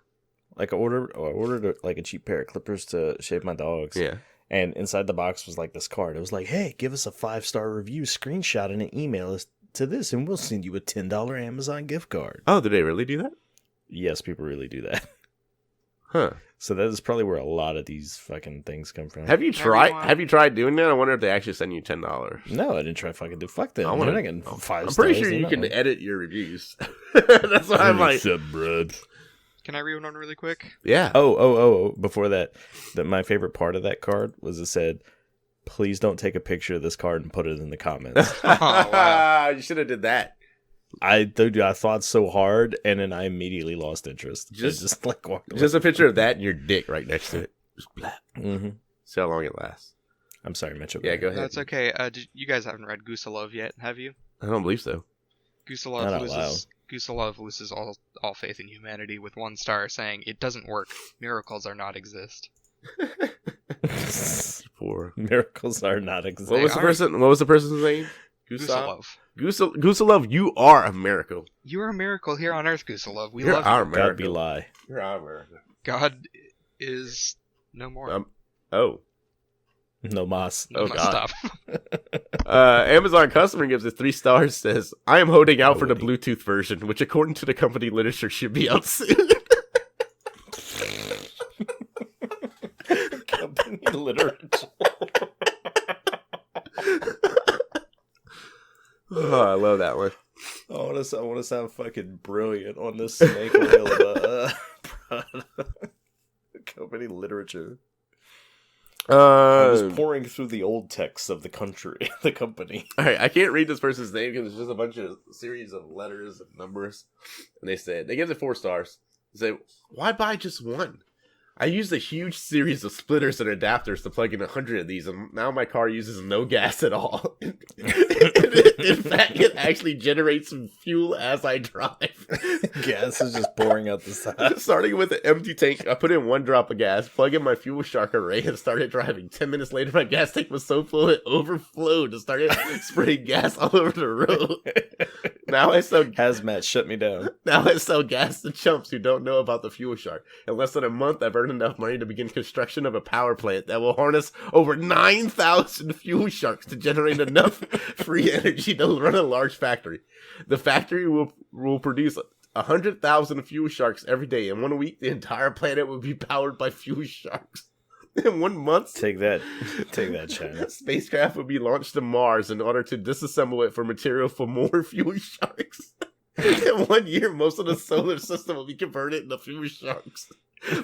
Like I ordered like a cheap pair of clippers to shave my dogs. Yeah. And inside the box was like this card. It was like, hey, give us a 5-star review, screenshot and an email us to this, and we'll send you a $10 Amazon gift card. Oh, did they really do that? Yes, people really do that. Huh. So that is probably where a lot of these fucking things come from. Have you tried doing that? I wonder if they actually send you $10. No, I didn't try fucking do. Fuck them. I'm getting 5 stars. I'm pretty sure you can edit your reviews. That's why I'm like, what's up, bud? Can I read one really quick? Yeah. Oh! Before that, my favorite part of that card was it said, "Please don't take a picture of this card and put it in the comments." Oh, wow. You should have did that. I thought so hard, and then I immediately lost interest. Just like walked away. Just a picture of that and your dick right next to it. Just black. Mm-hmm. See how long it lasts. I'm sorry, Mitchell. Yeah, go ahead. That's okay. You guys haven't read Gusilov yet, have you? I don't believe so. Gusilov loses all faith in humanity with 1 star, saying, "It doesn't work. Miracles are not exist." Poor. Miracles are not exist. What was the person's name? Gusilov. Gusilov, you are a miracle. You are a miracle here on Earth, Gusilov. You're love our you. miracle. God be lie. You're our miracle. God is no more. Oh. No mas. Oh, God. Stop. Amazon customer gives it 3 stars, says, I am holding out for the Bluetooth version, which according to the company literature should be out soon. Company literature. Oh, I love that one. I want to sound fucking brilliant on this snake oil of company literature. I was pouring through the old texts of the company. All right, I can't read this person's name because it's just a bunch of series of letters and numbers. And they give it 4 stars. They say, why buy just one? I used a huge series of splitters and adapters to plug in 100 of these, and now my car uses no gas at all. In fact, it actually generates some fuel as I drive. Gas is just pouring out the side. Starting with an empty tank, I put in 1 drop of gas, plug in my Fuel Shark array, and started driving. 10 minutes later, my gas tank was so full it overflowed and started spraying gas all over the road. Now I sell Hazmat shut me down. Now I sell gas to chumps who don't know about the fuel shark. In less than a month, I've earned enough money to begin construction of a power plant that will harness over 9,000 fuel sharks to generate enough free energy to run a large factory. The factory will produce 100,000 fuel sharks every day. In 1 week, the entire planet will be powered by fuel sharks. In 1 month, take that, China. Spacecraft will be launched to Mars in order to disassemble it for material for more fuel sharks. In 1 year, most of the solar system will be converted into fuel sharks,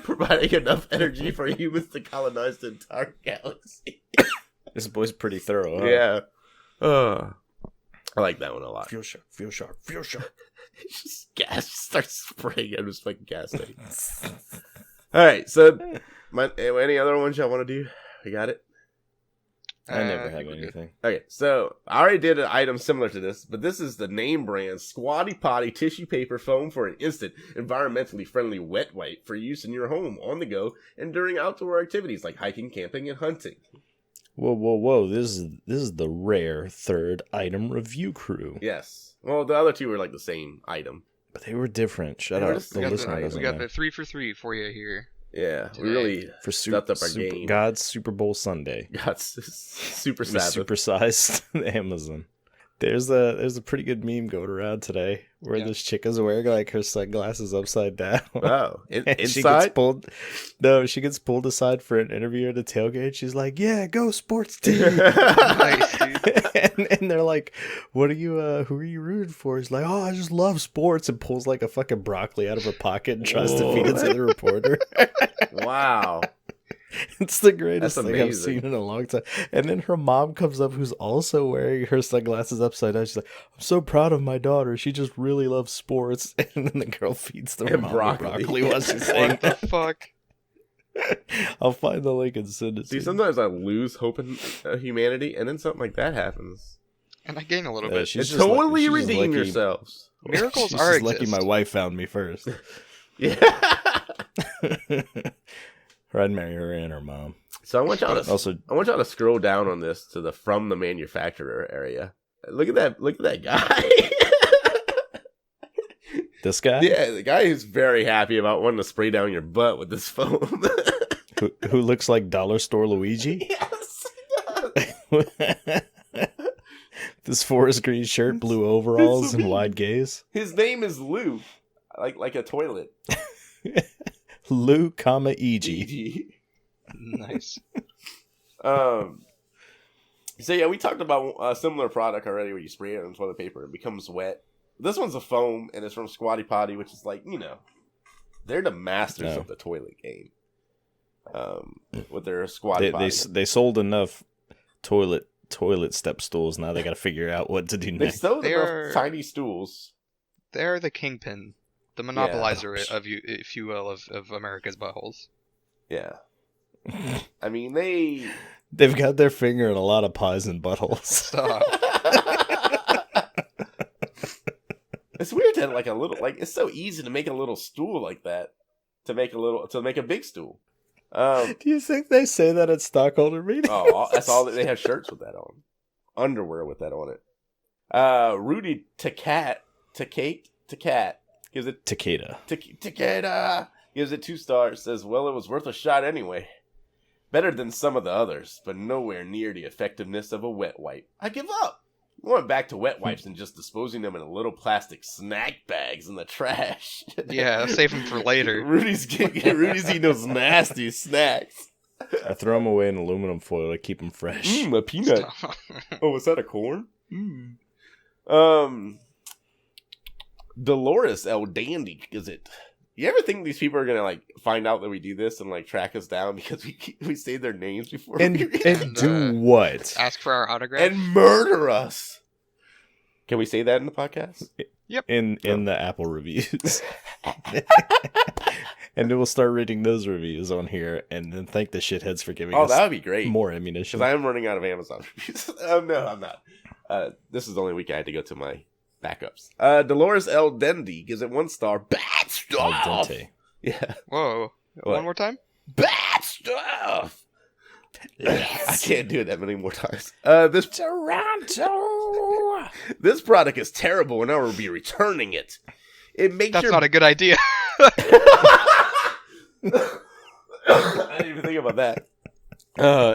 providing enough energy for humans to colonize the entire galaxy. This boy's pretty thorough, huh? Yeah. I like that one a lot. Fuel shark. Just gas starts spraying out his fucking gas tank. All right, so any other ones y'all want to do? We got it? I never have anything. Okay, so I already did an item similar to this, but this is the name brand Squatty Potty tissue paper foam for an instant, environmentally friendly wet wipe for use in your home, on the go, and during outdoor activities like hiking, camping, and hunting. Whoa! This is the rare third item review crew. Yes. Well, the other two were like the same item, but they were different. Shut up. We got the 3 for 3 for you here. Yeah, we really stepped up our game. God's Super Bowl Sunday. God's Super Sabbath. Supersized Amazon. There's a pretty good meme going around today where this chick is wearing like her sunglasses upside down. Oh, and inside? She gets pulled aside for an interview at a tailgate. She's like, "Yeah, go sports team." Nice, dude. and they're like, "What are you? Who are you rooting for?" He's like, "Oh, I just love sports," and pulls like a fucking broccoli out of her pocket and tries to feed it to the reporter. Wow. It's the greatest thing I've seen in a long time. And then her mom comes up who's also wearing her sunglasses upside down. She's like, "I'm so proud of my daughter. She just really loves sports." And then the girl feeds the mom broccoli while she's saying what the fuck? I'll find the link and send it to you. See, sometimes I lose hope in humanity, and then something like that happens. And I gain a little bit. It's totally redeem yourselves. Miracles she's are just lucky my wife found me first. Yeah. Or I'd marry her and her mom. So I want y'all to scroll down on this to the from the manufacturer area. Look at that guy. This guy? Yeah, the guy who's very happy about wanting to spray down your butt with this foam. who looks like Dollar Store Luigi? Yes. This forest green shirt, blue overalls, and wide gaze. His name is Lou, like a toilet. Lou, E.G. Nice. So yeah, we talked about a similar product already where you spray it on toilet paper, it becomes wet. This one's a foam, and it's from Squatty Potty, which is like, they're the masters of the toilet game. With their Squatty Potty. They sold enough toilet step stools. Now they got to figure out what to do next. They sold enough tiny stools. They're the kingpin. The monopolizer, if you will, of America's buttholes. Yeah. I mean, they've got their finger in a lot of pies and buttholes. Stop. It's weird to have like a little, it's so easy to make a little stool like that. To make a big stool. Do you think they say that at stockholder meetings? Oh, that's all. They have shirts with that on. Underwear with that on it. Rudy Takata gives it Takeda gives it 2 stars. Says, "Well, it was worth a shot anyway. Better than some of the others, but nowhere near the effectiveness of a wet wipe. I give up. I went back to wet wipes and just disposing them in little plastic snack bags in the trash." Yeah, save them for later. Rudy's eating those nasty snacks. I throw them away in aluminum foil to keep them fresh. A peanut. Oh, is that a corn? Dolores El Dandy, is it? You ever think these people are gonna find out that we do this and track us down because we say their names before and do what? Ask for our autograph and murder us? Can we say that in the podcast? Yep. In the Apple reviews. And then we'll start reading those reviews on here and then thank the shitheads for giving us that would be great. More ammunition. Because I am running out of Amazon reviews. No, I'm not. This is the only week I had to go to my backups. Dolores El Dandy gives it 1 star. Bad stuff. El Dente. Yeah. Whoa. What? One more time? Bad stuff. I can't do it that many more times. This Toronto. This product is terrible, and I will be returning it. It makes That's not a good idea. I didn't even think about that.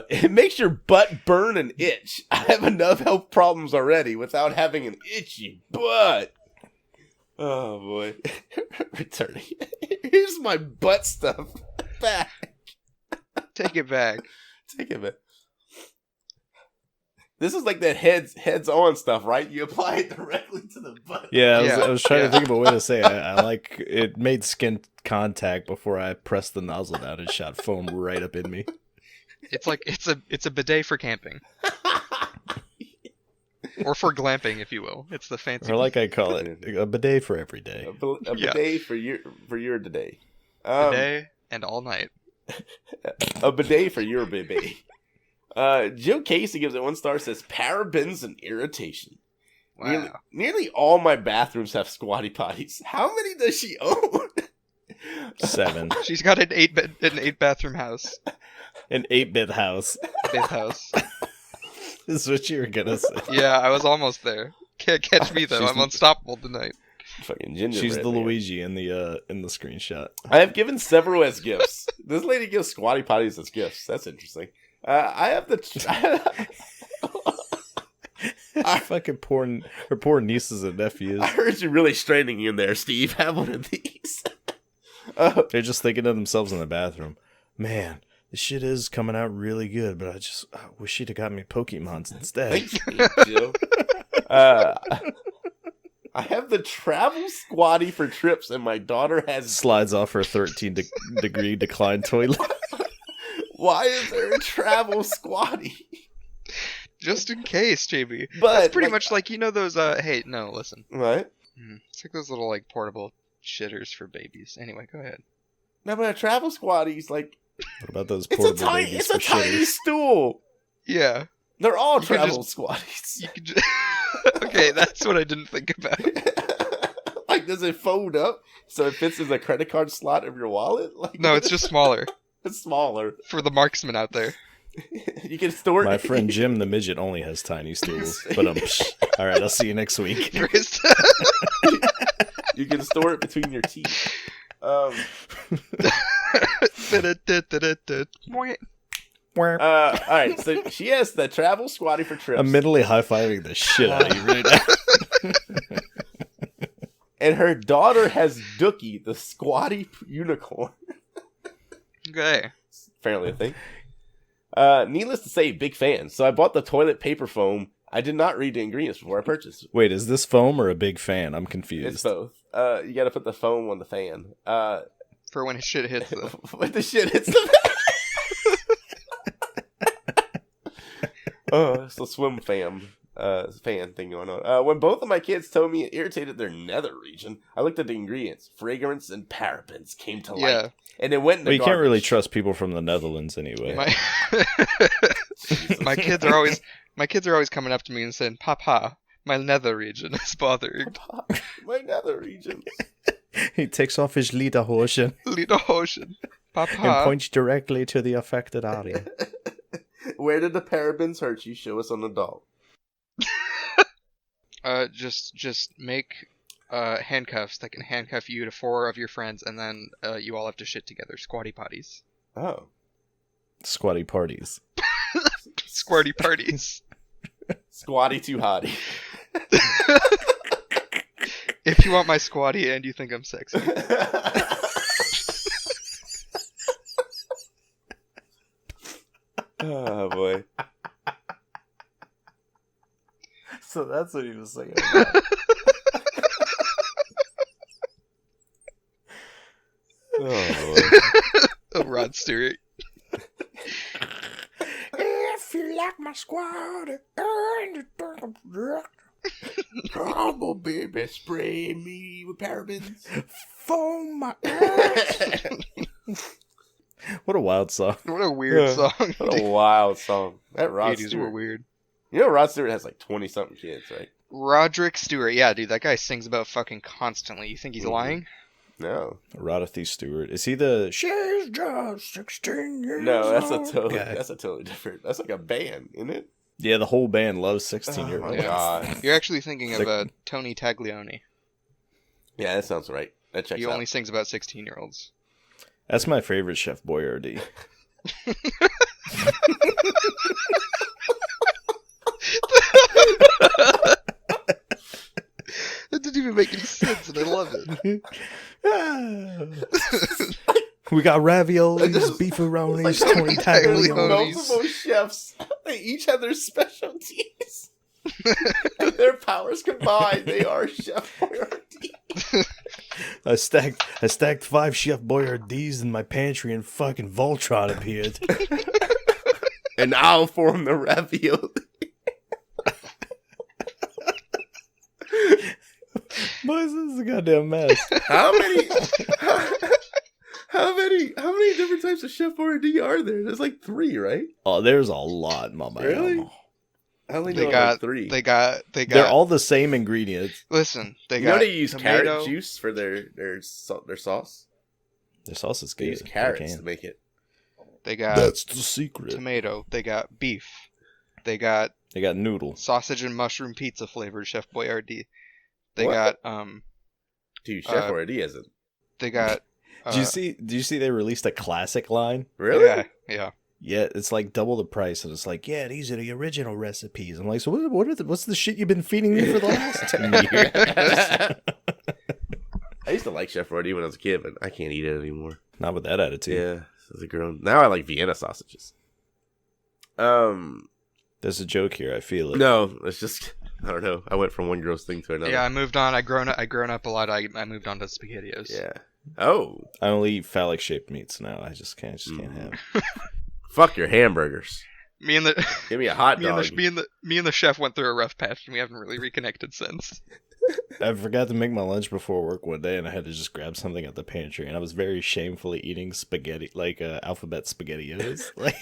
It makes your butt burn and itch. I have enough health problems already without having an itchy butt. Oh boy. Returning. Here's my butt stuff back. Take it back. Take it back. This is like that heads on stuff, right? You apply it directly to the butt. Yeah, I was trying to think of a way to say it. I like it made skin contact before I pressed the nozzle down and shot foam right up in me. It's like it's a bidet for camping. Or for glamping, if you will. It's the fancy. Or like I call it, a bidet for every day. A bidet for your today. Bidet and all night. A bidet for your bidet. Joe Casey gives it 1 star, says parabens and irritation. Wow. Nearly all my bathrooms have squatty potties. How many does she own? 7. She's got an 8 bathroom house. An 8-bit house. Big house. This is what you were gonna say. Yeah, I was almost there. Can't catch me though. I'm unstoppable tonight. Fucking gingerbread. She's the man. Luigi in the screenshot. I have given several as gifts. This lady gives squatty potties as gifts. That's interesting. I have the. Her poor nieces and nephews. I heard you really straining you in there, Steve. Have one of these. They're just thinking of themselves in the bathroom. Man, this shit is coming out really good, but I wish she'd have got me Pokemons instead. Thanks, Joe. I have the travel squatty for trips, and my daughter has Slides off her 13-degree decline toilet. Why is there a travel squatty? Just in case, JB. But that's pretty much like, you know those, hey, no, listen. What? It's like those little, like, portable shitters for babies. Anyway, go ahead. No, but a travel squatty's like... What about those portable babies for It's a tiny shitters? stool. Yeah. They're all You travel squatties. You could just... Okay, that's what I didn't think about. Like, does it fold up so it fits in the credit card slot of your wallet? Like, No, it's just smaller. It's smaller. For the marksman out there. You can store it. My friend Jim the midget only has tiny stools. But all right, I'll see you next week. You can store it between your teeth. Alright, so she has the travel squatty for trips. I'm mentally high-fiving the shit out of you right now. And her daughter has Dookie, the squatty unicorn. Okay. Apparently a thing. Needless to say, big fan. So I bought the toilet paper foam. I did not read the ingredients before I purchased it. Wait, is this foam or a big fan? I'm confused. It's both. You gotta put the foam on the fan. For when shit hits the... When the shit hits the fan. Oh, it's a swim fan thing going on. When both of my kids told me it irritated their nether region, I looked at the ingredients. Fragrance and parabens came to light. And it went in the you garbage. can't really trust people from the Netherlands anyway. My kids are always coming up to me and saying, "Papa, my nether region is bothering." Papa, my nether region. He takes off his lederhosen Papa. and points directly to the affected area. Where did the parabens hurt you? Show us on the doll. Just make handcuffs that can handcuff you to 4 of your friends, and then you all have to shit together. Squatty potties. Oh. Squatty parties. Squirty parties. Squatty too hottie. If you want my squatty and you think I'm sexy. Oh boy. So that's what he was saying. Oh boy. Oh, Rod Stewart. If you like my squatty and you think I'm direct, come on, baby, spray me with parabens. Foam my ass. What a wild song. What a weird song. What a wild song. That Rod 80s Stewart. were weird. You know Rod Stewart has like 20-something kids, right? Roderick Stewart. Yeah, dude, that guy sings about fucking constantly. You think he's lying? No. Rodothy Stewart. Is he the she's just 16 years No, that's old a totally different. That's like a band, isn't it? Yeah, the whole band loves 16-year-olds. Oh my god. You're actually thinking of Tony Taglioni. Yeah, that sounds right. That checks He out. only sings about 16-year-olds. That's my favorite Chef Boyardee. That didn't even make any sense, and I love it. We got raviolis, beefaronis, Tony Taglioni. Multiple chefs. They each have their specialties. And their powers combined, they are Chef Boyardee. I stacked 5 Chef Boyardees in my pantry, and fucking Voltron appeared. And I'll form the ravioli. Boys, this is a goddamn mess. How many different types of Chef Boyardee are there? There's like 3, right? Oh, there's a lot, mama. Really? I only know like 3. They got. They're all the same ingredients. Listen, they You got. know they use tomato. carrot juice for their sauce? Their sauce is They good. use carrots to make it. They got. That's the secret. Tomato. They got beef. They got noodle. sausage and mushroom pizza flavored Chef Boyardee. They What? got Dude, Chef Boyardee isn't. They got. Did you see they released a classic line? Really? Yeah. Yeah, it's like double the price, and it's like, yeah, these are the original recipes. I'm like, so what's the shit you've been feeding me for the last 10 years? I used to like Chef Boyardee when I was a kid, but I can't eat it anymore. Not with that attitude. Yeah, as a grown. Now I like Vienna sausages. There's a joke here. I feel it. No, it's just I don't know. I went from one gross thing to another. Yeah, I moved on. I grown up a lot. I moved on to SpaghettiOs. Yeah. Oh. I only eat phallic shaped meats now. I just can't have. Fuck your hamburgers. Me and the Give me a hot dog. me and the chef went through a rough patch, and we haven't really reconnected since. I forgot to make my lunch before work one day, and I had to just grab something at the pantry, and I was very shamefully eating spaghetti, like alphabet SpaghettiOs, like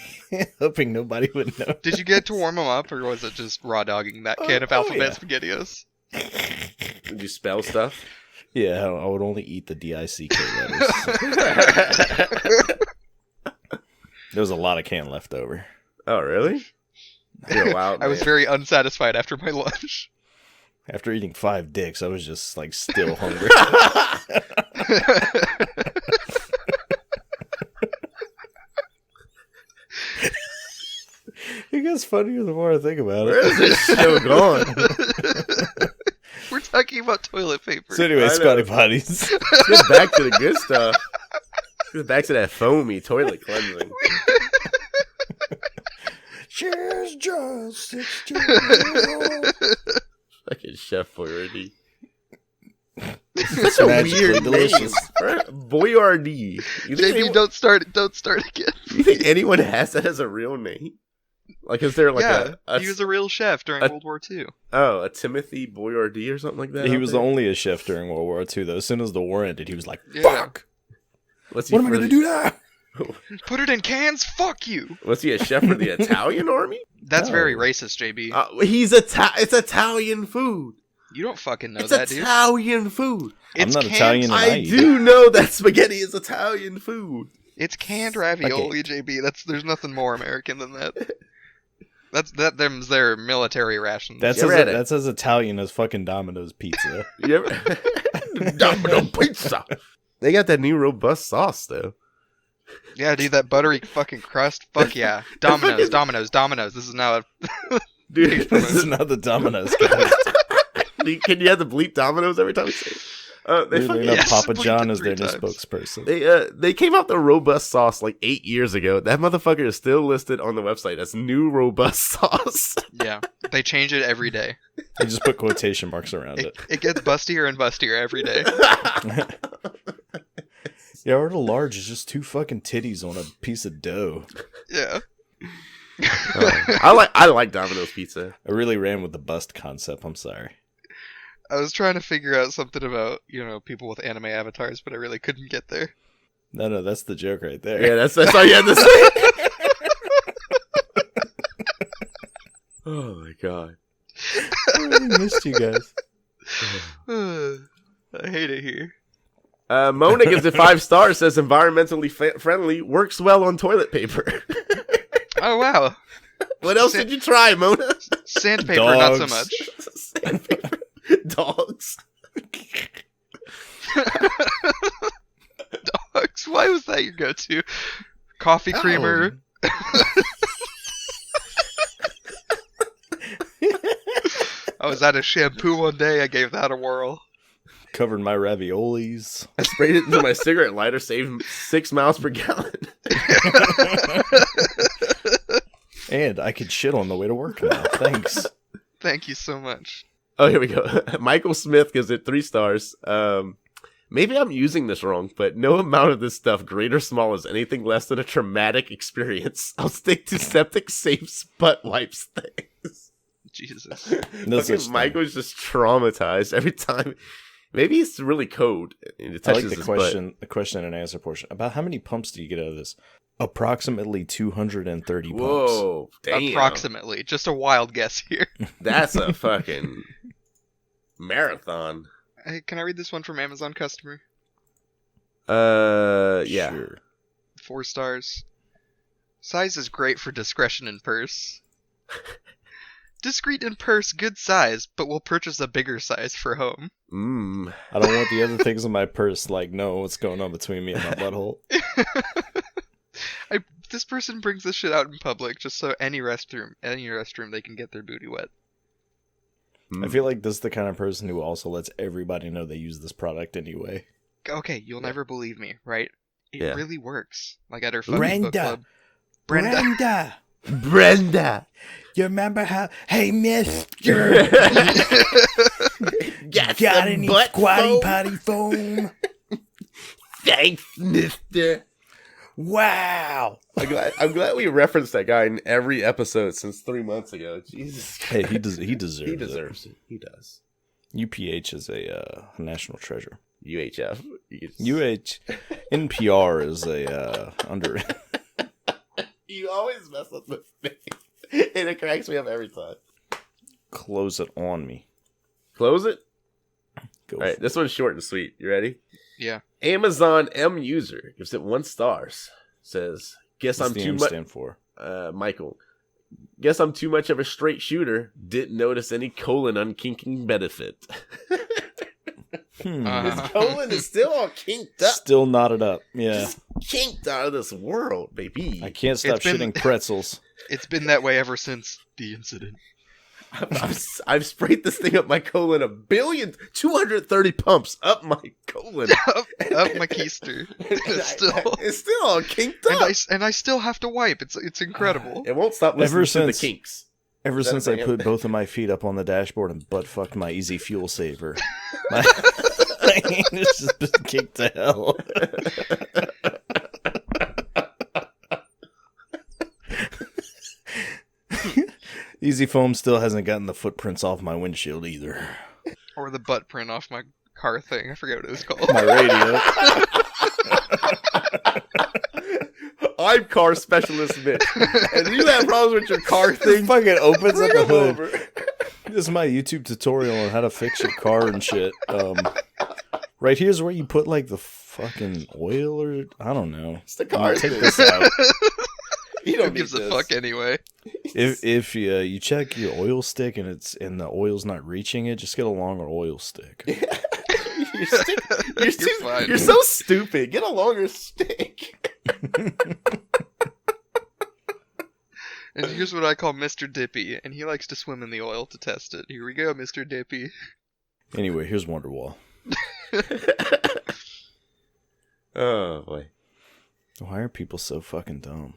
hoping nobody would know. Did you get to warm them up, or was it just raw dogging that can of alphabet SpaghettiOs? Did you spell stuff? Yeah, I would only eat the DICK letters. There was a lot of can left over. Oh, really? You're a wild man. I was very unsatisfied after my lunch. After eating 5 dicks, I was just like still hungry. It gets funnier the more I think about it. Where is this show going? We're talking about toilet paper. So anyway, Scotty Potties. Let's get back to the good stuff. Let's get back to that foamy toilet cleansing. She's just 16 years old. Fucking Chef Boyardee. It's Such a magically weird delicious. name. Boyardee. You think, JB, don't start again. you think anyone has that as a real name? Like, is there like he was a real chef during World War II. a Timothy Boyardee or something like that? He was only a chef during World War II, though. As soon as the war ended, he was like, Yeah. fuck! What What am I going to do now? Put it in cans? Fuck you! Was he a chef for the Italian army? That's No. very racist, JB. It's Italian food. You don't fucking know It's that, dude. Italian food. It's I'm not Italian and I eat. do know that spaghetti is Italian food. It's canned ravioli, JB. There's nothing more American than that. Them's their military rations. That's as Italian as fucking Domino's pizza. You ever... Domino pizza. They got that new robust sauce though. Yeah, dude, that buttery fucking crust. Fuck yeah. Domino's. This is now a... Dude, This is not the Domino's, guys. Can you have to bleep Domino's every time you say it? They fucking, Yes, Papa bleep John it is their new 3 times. spokesperson. they came out the robust sauce like 8 years ago. That motherfucker is still listed on the website as new robust sauce. Yeah, they change it every day. They just put quotation marks around it. It gets bustier and bustier every day. Yeah, order large is just 2 fucking titties on a piece of dough. Yeah. I like Domino's pizza. I really ran with the bust concept. I'm sorry. I was trying to figure out something about, people with anime avatars, but I really couldn't get there. No, that's the joke right there. Yeah, that's all you had to say. Oh my god. I missed you guys. I hate it here. Mona gives it 5 stars, says environmentally friendly, works well on toilet paper. Oh, wow. What else did you try, Mona? Sandpaper, Dogs. not so much. Sandpaper. Dogs. Dogs? Why was that your go-to? Coffee creamer. I was out of shampoo one day. I gave that a whirl. Covered my raviolis. I sprayed it into my cigarette lighter, saved 6 miles per gallon. And I could shit on the way to work now. Thanks. Thank you so much. Oh, here we go. Michael Smith gives it 3 stars. Maybe I'm using this wrong, but no amount of this stuff, great or small, is anything less than a traumatic experience. I'll stick to septic safe butt wipes things. Jesus. Michael's just traumatized every time. Maybe it's really code. It I like the question and answer portion. About how many pumps do you get out of this? Approximately 230 pumps. Whoa, damn. Approximately. Just a wild guess here. That's a fucking marathon. Hey, can I read this one from Amazon customer? Yeah. Sure. 4 stars. Size is great for discretion in purse. Discreet in purse, good size, but we'll purchase a bigger size for home. I don't want the other things in my purse, like, know what's going on between me and my butthole. This person brings this shit out in public just so any restroom they can get their booty wet. I feel like this is the kind of person who also lets everybody know they use this product anyway. Okay, you'll never believe me, right? It really works. Like at her fucking Brenda. book club. Brenda! You remember how... Hey, mister! Got any squatty potty foam? Thanks, mister. Wow! I'm glad we referenced that guy in every episode since 3 months ago. Jesus. Hey, he deserves it. He does. UPH is a national treasure. UHF. NPR is a under... You always mess up with me. And it cracks me up every time. Close it on me. Close it? Go. Alright, this one's short and sweet. You ready? Yeah. Amazon M user gives it 1 stars. Says, guess What's I'm the too M much. stand for? Michael. Guess I'm too much of a straight shooter. Didn't notice any colon unkinking benefit. His colon is still all kinked up. Still knotted up. Yeah. Just kinked out of this world, baby. I can't stop shitting pretzels. It's been that way ever since the incident. I've sprayed this thing up my colon 230 pumps up my colon. up my keister. It's still all kinked up. And I still have to wipe. It's incredible. It won't stop listening to the kinks. Ever since I put both of my feet up on the dashboard and butt fucked my easy fuel saver, my anus has been kicked to hell. Easy Foam still hasn't gotten the footprints off my windshield either. Or the butt print off my car thing. I forget what it was called. My radio. I'm car specialist, Mitch. And you have problems with your car thing? It fucking opens up the hood. Over. This is my YouTube tutorial on how to fix your car and shit. Right here's where you put like the fucking oil or I don't know. It's the car. Take this out. You don't Who gives a fuck anyway? If you check your oil stick and the oil's not reaching it, just get a longer oil stick. You're so stupid. Get a longer stick. And here's what I call Mr. Dippy, and he likes to swim in the oil to test it. Here we go, Mr. Dippy. Anyway, here's Wonderwall. Oh boy. Why are people so fucking dumb?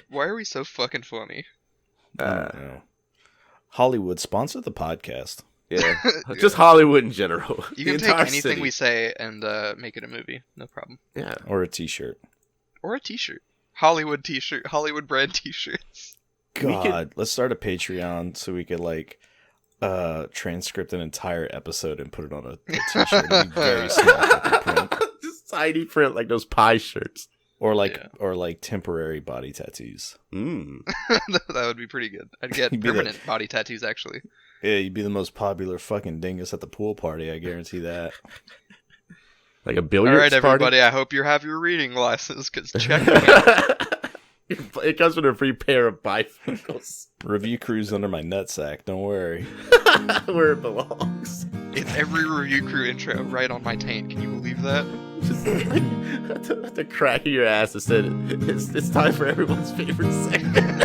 Why are we so fucking funny? I don't know. Hollywood, sponsor the podcast. Yeah. Just Hollywood in general. You can take anything we say and make it a movie. No problem. Yeah. Or a t-shirt. Or a t-shirt. Hollywood t-shirt. Hollywood brand t-shirts. God, let's start a Patreon so we could like transcript an entire episode and put it on a t-shirt. It'd be very small print. Just tiny print like those pie shirts. Or like temporary body tattoos. That would be pretty good. I'd get permanent body tattoos, actually. Yeah, you'd be the most popular fucking dingus at the pool party, I guarantee that. Like a billiards All right, party? everybody. I hope you have your reading glasses, because check me out. It comes with a free pair of bifocals. Review crew's under my nutsack. Don't worry. Where it belongs. It's every review crew intro right on my taint. Can you believe that? Just like, at the crack of your ass that said it's time for everyone's favorite segment.